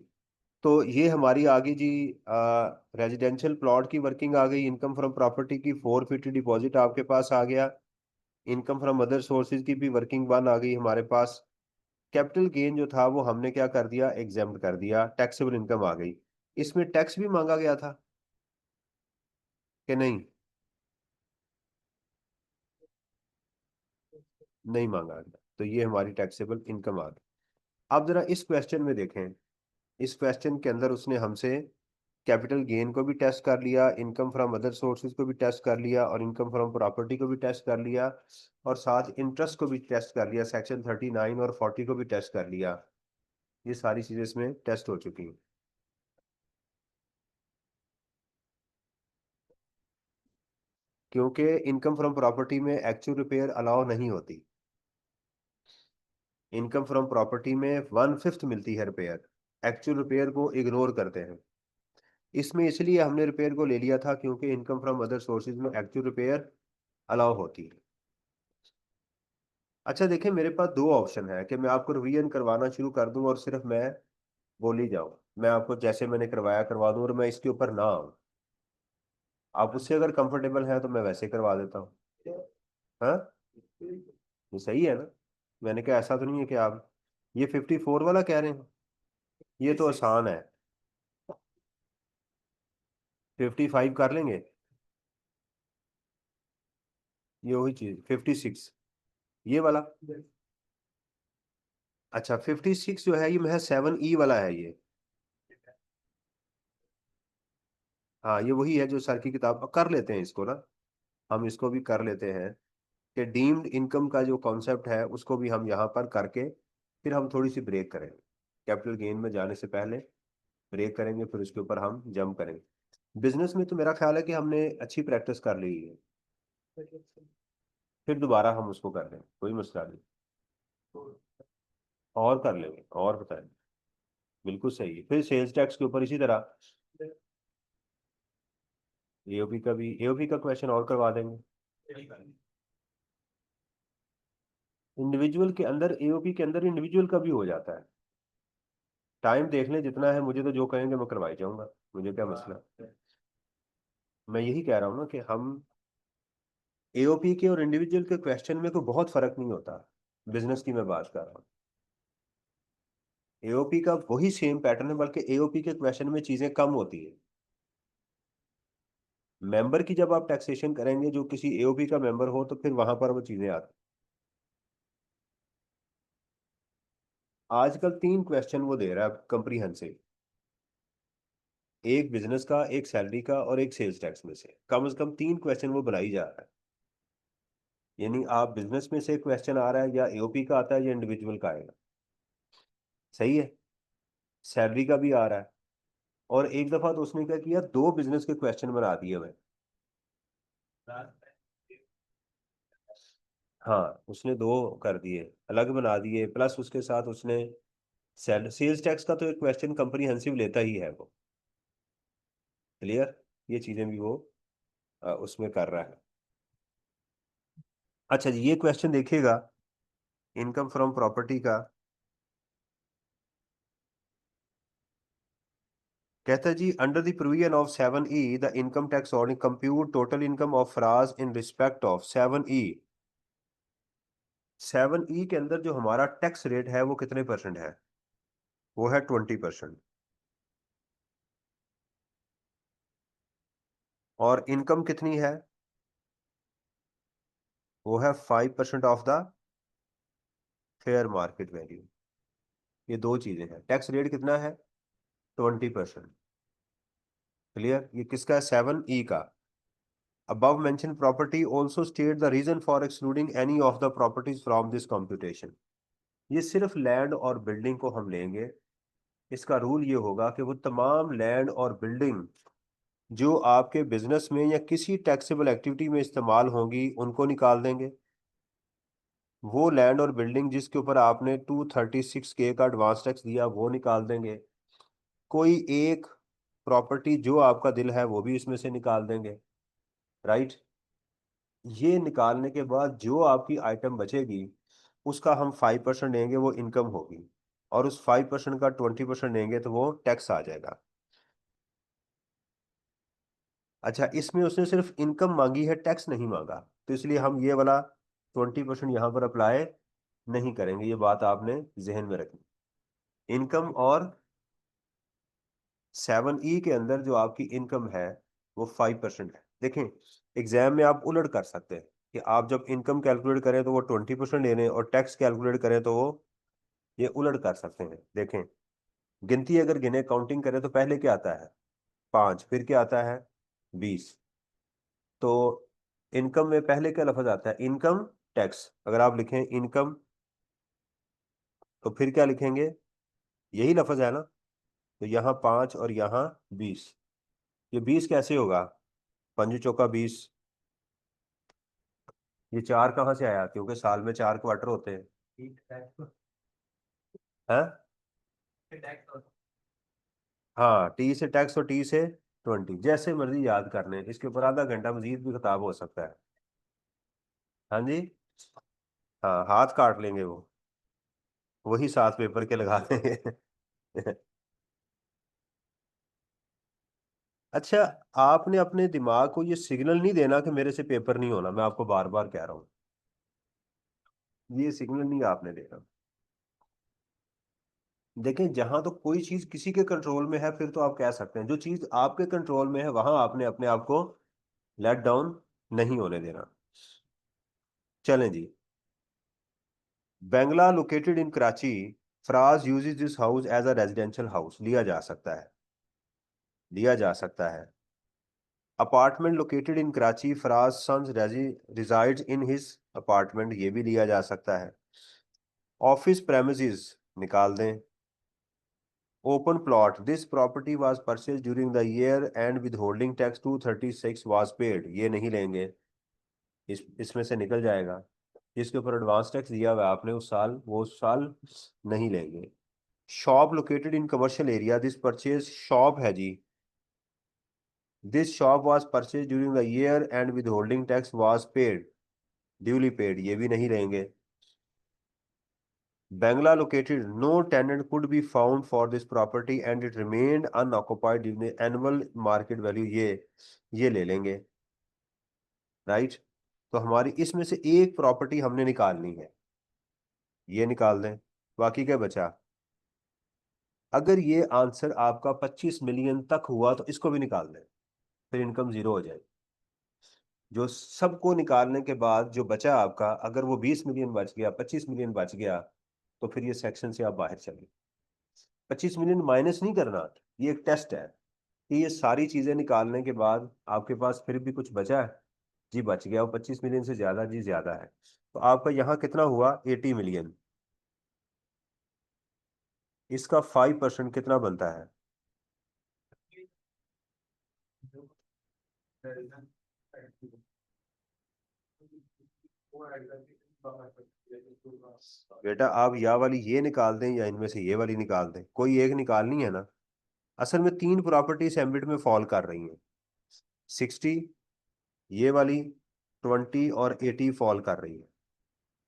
तो ये हमारी आ गई जी, रेजिडेंशियल प्लॉट की वर्किंग आ गई, इनकम फ्रॉम प्रॉपर्टी की 450 डिपॉजिट आपके पास आ गया, इनकम फ्रॉम अदर सोर्सेज की भी वर्किंग वन आ गई हमारे पास। कैपिटल गेन जो था वो हमने क्या कर दिया, एग्जेम्प्ट कर दिया, टैक्सेबल इनकम आ गई। इसमें टैक्स भी मांगा गया था कि नहीं? नहीं मांगा गया, तो ये हमारी टैक्सेबल इनकम आ गई। अब जरा इस क्वेश्चन में देखें, इस क्वेश्चन के अंदर उसने हमसे कैपिटल गेन को भी टेस्ट कर लिया, इनकम फ्रॉम अदर सोर्सेज को भी टेस्ट कर लिया, और इनकम फ्रॉम प्रॉपर्टी को भी टेस्ट कर लिया, और साथ इंटरेस्ट को भी टेस्ट कर लिया, सेक्शन 39 और 40 को भी टेस्ट कर लिया। ये सारी चीजें इसमें टेस्ट हो चुकी हैं। क्योंकि इनकम फ्रॉम प्रॉपर्टी में एक्चुअल रिपेयर अलाउ नहीं होती, इनकम फ्रॉम प्रॉपर्टी में 1/5 मिलती है रिपेयर, एक्चुअल रिपेयर को इग्नोर करते हैं। इसमें इसलिए हमने रिपेयर को ले लिया था क्योंकि इनकम फ्रॉम अदर सोर्सेज में एक्चुअल रिपेयर अलाउ होती है। अच्छा देखें, मेरे पास दो ऑप्शन है कि मैं आपको रिवीजन करवाना शुरू कर दूं और सिर्फ मैं बोल ही जाऊं, मैं आपको जैसे मैंने करवाया करवा दूं और मैं इसके ऊपर ना आऊं। आप उससे अगर कंफर्टेबल हैं तो मैं वैसे करवा देता हूँ। हाँ, ये सही है ना? मैंने कहा ऐसा तो नहीं है कि आप ये 54 वाला कह रहे हैं। ये तो आसान है। 55 कर लेंगे। ये वही चीज 56, ये वाला। अच्छा 56 जो है ये महज 7E वाला है ये। हाँ ये वही है जो सर की किताब कर लेते हैं इसको ना, हम इसको भी कर लेते हैं कि डीम्ड इनकम का जो कॉन्सेप्ट है उसको भी हम यहाँ पर करके फिर हम थोड़ी सी ब्रेक करेंगे। कैपिटल गेन में जाने से पहले ब्रेक करेंगे, फिर उसके ऊपर हम जंप करेंगे। बिजनेस में तो मेरा ख्याल है कि हमने अच्छी प्रैक्टिस कर ली है, फिर दोबारा हम उसको कर लेंगे, कोई मसला नहीं। और कर लेंगे, और बताएं। बिल्कुल सही है, फिर सेल्स टैक्स के ऊपर इसी तरह एओपी का भी, एओपी का क्वेश्चन और करवा देंगे। इंडिविजुअल के अंदर, एओपी के अंदर इंडिविजुअल का भी हो जाता है। टाइम देख लें जितना है, मुझे तो जो कहेंगे मैं करवाई जाऊंगा, मुझे क्या मसला। मैं यही कह रहा हूँ ना कि हम एओपी के और इंडिविजुअल के क्वेश्चन में कोई बहुत फर्क नहीं होता। बिजनेस की मैं बात कर रहा हूँ, एओपी का वही सेम पैटर्न है, बल्कि एओपी के क्वेश्चन में चीजें कम होती है। मेंबर की जब आप टैक्सेशन करेंगे, जो किसी एओपी का मेंबर हो, तो फिर वहां पर वो चीजें आती। आजकल 3 क्वेश्चन वो दे रहा है कंप्रीहेंसिव, एक बिजनेस का, एक सैलरी का, और एक सेल्स टैक्स में से कम 3 क्वेश्चन वो बनाई जा रहा है। यानी आप बिजनेस में से क्वेश्चन आ रहा है, या एओपी का आता है, या इंडिविजुअल का आएगा। सही है। सैलरी का भी आ रहा है। और एक दफा तो उसने क्या किया, 2 बिजनेस के क्वेश्चन बना दिए हुए। हाँ उसने 2 कर दिए, अलग बना दिए, प्लस उसके साथ उसने सेल्स टैक्स का तो एक क्वेश्चन कंप्रीहेंसिव लेता ही है वो। क्लियर। ये चीजें भी वो उसमें कर रहा है। अच्छा जी, ये क्वेश्चन देखिएगा, इनकम फ्रॉम प्रॉपर्टी का। कहता है जी, under the provision of 7E the income tax ordinary compute total income of Faraz in respect of 7E। 7E के अंदर जो हमारा टैक्स रेट है वो कितने परसेंट है? वो है 20%। और इनकम कितनी है? वो है 5% of the fair market value. ये 2 चीजें हैं। टैक्स रेट कितना है? 20%। क्लियर। ये किसका है? 7E का। above mentioned property also state the reason for excluding any of the properties from this computation। ये सिर्फ लैंड और बिल्डिंग को हम लेंगे। इसका रूल ये होगा कि वो तमाम लैंड और बिल्डिंग जो आपके बिजनेस में या किसी टैक्सेबल एक्टिविटी में इस्तेमाल होंगी उनको निकाल देंगे। वो लैंड और बिल्डिंग जिसके ऊपर आपने 236K का एडवांस टैक्स दिया वो निकाल देंगे। कोई एक प्रॉपर्टी जो आपका दिल है वो भी इसमें से निकाल देंगे। राइट। ये निकालने के बाद जो आपकी आइटम बचेगी उसका हम 5% लेंगे, वो इनकम होगी। और उस 5% का 20% लेंगे तो वो टैक्स आ जाएगा। अच्छा, इसमें उसने सिर्फ इनकम मांगी है, टैक्स नहीं मांगा, तो इसलिए हम ये वाला 20% यहाँ पर अप्लाई नहीं करेंगे। ये बात आपने जहन में रखनी। इनकम और 7E के अंदर जो आपकी इनकम है वो 5% है। देखें, एग्जाम में आप उलट कर सकते हैं कि आप जब इनकम कैलकुलेट करें तो वो 20% ले लें, और टैक्स कैलकुलेट करें तो वो, ये उलट कर सकते हैं। देखें, गिनती अगर गिने, काउंटिंग करें, तो पहले क्या आता है? 5, फिर क्या आता है? 20। तो इनकम में पहले क्या लफज आता है? Income tax. अगर आप लिखें इनकम, तो फिर क्या लिखेंगे? यही लफज है ना। तो यहाँ 5 और यहाँ 20। ये 20 कैसे होगा? 5 चौका 20। ये 4 कहाँ से आया? क्योंकि साल में 4 क्वार्टर होते हैं। हैं? हाँ, टी से टैक्स और टी से 20, जैसे मर्जी याद करने, इसके ऊपर आधा घंटा मजीद भी खिताब हो सकता है। हाँ जी। हाँ, हाथ काट लेंगे वो, वही 7 पेपर के लगा देंगे। अच्छा, आपने अपने दिमाग को ये सिग्नल नहीं देना कि मेरे से पेपर नहीं होना, मैं आपको बार बार कह रहा हूँ। ये सिग्नल नहीं आपने देना। देखें, जहां तो कोई चीज किसी के कंट्रोल में है फिर तो आप कह सकते हैं, जो चीज आपके कंट्रोल में है वहां आपने अपने आप को लेट डाउन नहीं होने देना। चलें जी। Bangla located in Karachi, Fraz uses this house as a residential house, लिया जा सकता है, लिया जा सकता है। Apartment located in Karachi, Fraz sons resides in his apartment, ये भी लिया जा सकता है। Office premises निकाल दें। Open plot, this property was purchased during the year and withholding tax 236 was paid, ये नहीं लेंगे, इसमें से निकल जाएगा। जिसके ऊपर एडवांस टैक्स दिया हुआ है आपने उस साल, वो साल नहीं लेंगे। Shop located in commercial area, this purchase shop है जी, this shop was purchase during the year and withholding tax was paid, duly paid, ये भी नहीं लेंगे। Bangla located, no tenant could be found for this property and it remained unoccupied during the annual market value, ये ले लेंगे। Right, तो हमारी इसमें से एक प्रॉपर्टी हमने निकालनी है, ये निकाल दें। बाकी क्या बचा? अगर ये आंसर आपका 25 मिलियन तक हुआ तो इसको भी निकाल दें, फिर इनकम जीरो हो जाएगी। जो सबको निकालने के बाद जो बचा आपका, अगर वो 20 मिलियन बच गया, 25 मिलियन बच गया, तो फिर ये सेक्शन से आप बाहर चले। 25 मिलियन माइनस नहीं करना, ये एक टेस्ट है कि ये सारी चीजें निकालने के बाद आपके पास फिर भी कुछ बचा है। जी बच गया, वो 25 मिलियन से ज्यादा, जी ज्यादा है। तो आपका यहाँ कितना हुआ? 80 मिलियन। इसका 5% कितना बनता है? बेटा आप या वाली ये निकाल दें या इनमें से ये वाली निकाल दें, कोई एक निकालनी है ना। असल में तीन प्रॉपर्टीज एम्बिट में फॉल कर रही हैं, 60, ये वाली 20 और 80 फॉल कर रही है।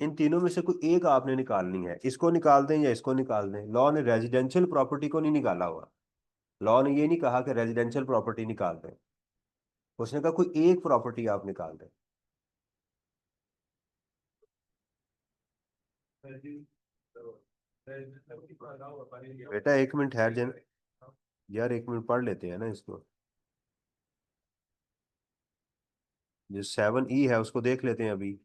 इन तीनों में से कोई एक आपने निकालनी है, इसको निकाल दें या इसको निकाल दें। लॉ ने रेजिडेंशियल प्रॉपर्टी को नहीं निकाला हुआ, लॉ ने ये नहीं कहा कि रेजिडेंशियल प्रॉपर्टी निकाल दें, उसने कहा कोई एक प्रॉपर्टी आप निकाल दें। बेटा एक मिनट ठहर जाए यार, एक मिनट पढ़ लेते हैं ना इसको। जो 7E है उसको देख लेते हैं अभी,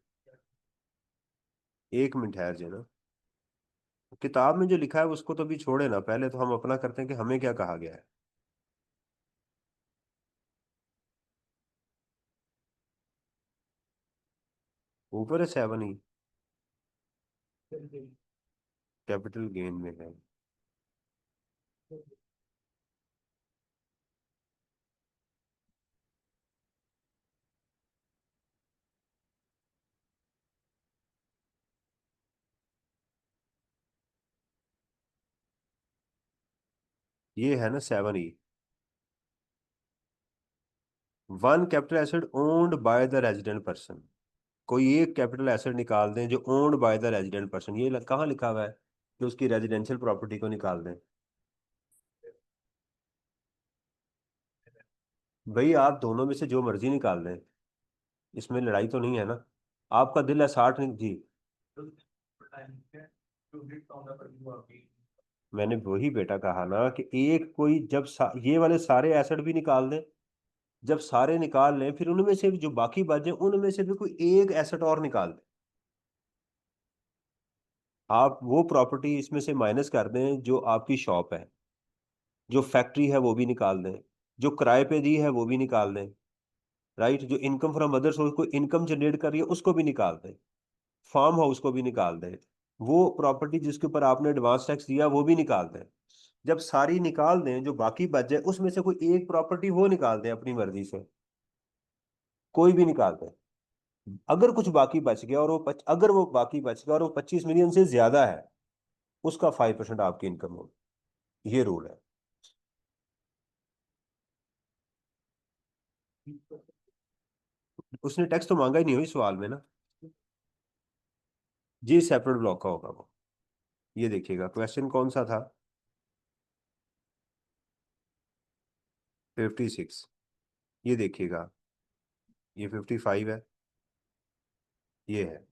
एक मिनट ठहर जाए ना। किताब में जो लिखा है उसको तो अभी छोड़े ना, पहले तो हम अपना करते हैं कि हमें क्या कहा गया है। ऊपर है 7E, कैपिटल गेन में है। ये है ना 7E। One capital asset owned by the resident person, कोई एक कैपिटल एसेट निकाल दें जो owned by the resident person, ये कहाँ लिखा हुआ है कि उसकी रेजिडेंशियल प्रॉपर्टी को निकाल दें? भाई आप दोनों में से जो मर्जी निकाल दें, इसमें लड़ाई तो नहीं है ना। आपका दिल है 60 जी। मैंने वही बेटा कहा ना कि एक कोई जब ये वाले सारे एसेट भी निकाल दें, जब सारे निकाल लें फिर उनमें से भी जो बाकी बचे उनमें से भी कोई एक एसेट और निकाल दें। आप वो प्रॉपर्टी इसमें से माइनस कर दें जो आपकी शॉप है, जो फैक्ट्री है वो भी निकाल दें, जो किराए पे दी है वो भी निकाल दें। राइट, जो इनकम फ्रॉम अदर सोर्स को इनकम जनरेट कर रही है उसको भी निकाल दें, फार्म हाउस को भी निकाल दें, वो प्रॉपर्टी जिसके ऊपर आपने एडवांस टैक्स दिया वो भी निकाल दें। जब सारी निकाल दें, जो बाकी बच जाए उसमें से कोई एक प्रॉपर्टी वो निकाल दें अपनी मर्जी से, कोई भी निकाल दें। अगर कुछ बाकी बच गया और अगर वो बाकी बच गया और वो 25 मिलियन से ज्यादा है, उसका 5% आपकी इनकम होगी, ये रूल है। उसने टैक्स तो मांगा ही नहीं हुई सवाल में ना। जी सेपरेट ब्लॉक का होगा वो। ये देखिएगा क्वेश्चन कौन सा था? 56। ये देखिएगा, ये 55 है, ये है।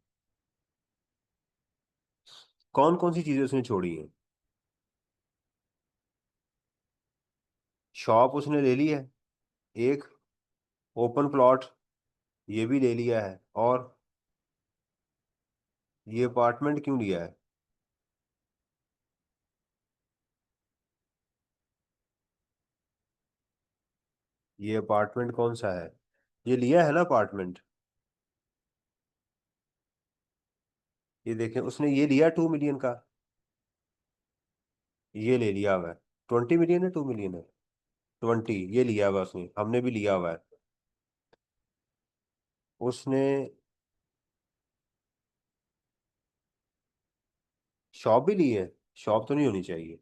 कौन कौन सी चीजें उसने छोड़ी हैं? शॉप उसने ले ली है एक, ओपन प्लॉट ये भी ले लिया है, और ये अपार्टमेंट क्यों लिया है? ये अपार्टमेंट कौन सा है? ये लिया है ना अपार्टमेंट। ये देखें, उसने ये लिया 2 मिलियन का, ये ले लिया हुआ है। 20 मिलियन है, 2 मिलियन है? 20 ये लिया हुआ है उसने, हमने भी लिया हुआ है। उसने शॉप भी ली है। शॉप तो नहीं होनी चाहिए।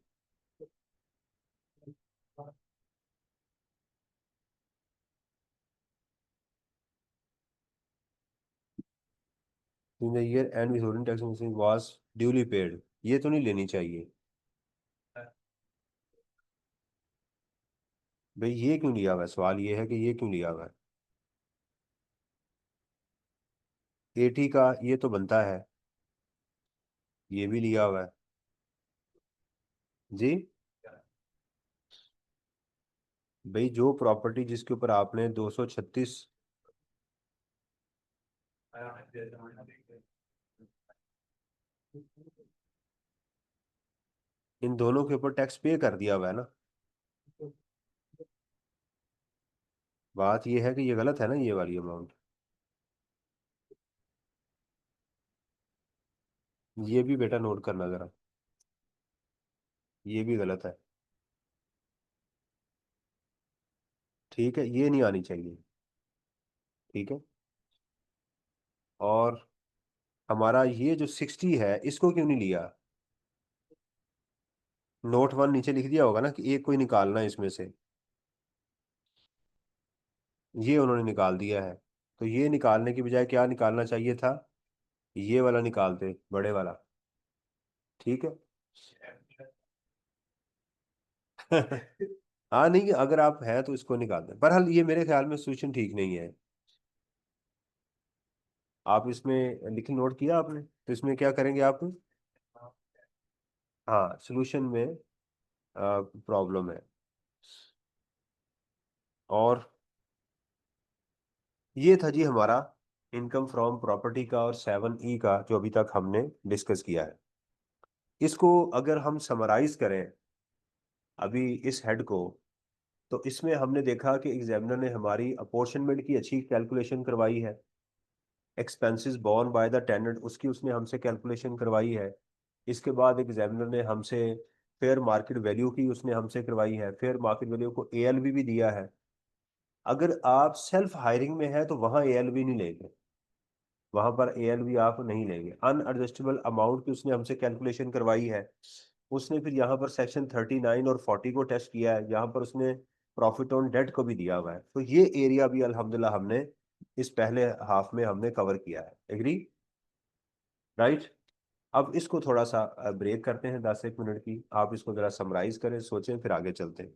In the year and withholding tax was duly paid, ये तो नहीं लेनी चाहिए। भाई ये क्यों लिया हुआ है, सवाल ये है कि ये क्यों लिया हुआ है। 80 का ये तो बनता है, ये भी लिया हुआ है। जी। भाई जो प्रॉपर्टी जिसके ऊपर आपने 236, इन दोनों के ऊपर टैक्स पे कर दिया हुआ है ना। बात ये है कि ये गलत है ना, ये वाली अमाउंट। ये भी बेटा नोट करना जरा, ये भी गलत है। ठीक है, ये नहीं आनी चाहिए। ठीक है। और हमारा ये जो 60 है, इसको क्यों नहीं लिया? नोट 1 नीचे लिख दिया होगा ना कि एक कोई निकालना है इसमें से। ये उन्होंने निकाल दिया है। तो ये निकालने की बजाय क्या निकालना चाहिए था? ये वाला निकालते, बड़े वाला। ठीक है। हाँ नहीं, अगर आप हैं तो इसको निकाल दें, बहरहाल ये मेरे ख्याल में सोल्यूशन ठीक नहीं है। आप इसमें लिखिए, नोट किया आपने, तो इसमें क्या करेंगे आप? हाँ, सोल्यूशन में प्रॉब्लम है। और ये था जी हमारा इनकम फ्रॉम प्रॉपर्टी का और 7E का जो अभी तक हमने डिस्कस किया है। इसको अगर हम समराइज करें अभी इस हेड को, तो इसमें हमने देखा कि एग्जामिनर ने हमारी अपॉर्शनमेंट की अच्छी कैलकुलेशन करवाई है। Expenses borne by the tenant उसकी उसने हमसे कैलकुलेशन करवाई है। इसके बाद एग्जामिनर ने हमसे फेयर मार्केट वैल्यू की उसने हमसे करवाई है। फेयर मार्केट वैल्यू को एएलवी भी दिया है। अगर आप सेल्फ हायरिंग में है तो वहां एएलवी नहीं लेंगे, वहां पर एएलवी आप नहीं लेंगे। अनएडजस्टेबल अमाउंट की उसने हमसे कैलकुलेशन करवाई है। उसने फिर यहाँ पर सेक्शन 39 और 40 को टेस्ट किया है, यहाँ पर उसने प्रॉफिट ऑन डेट को भी दिया हुआ है। तो ये एरिया भी अल्हम्दुलिल्लाह हमने इस पहले हाफ में हमने कवर किया है। एग्री? राइट। अब इसको थोड़ा सा ब्रेक करते हैं 10 एक मिनट की, आप इसको जरा समराइज करें, सोचें, फिर आगे चलते हैं।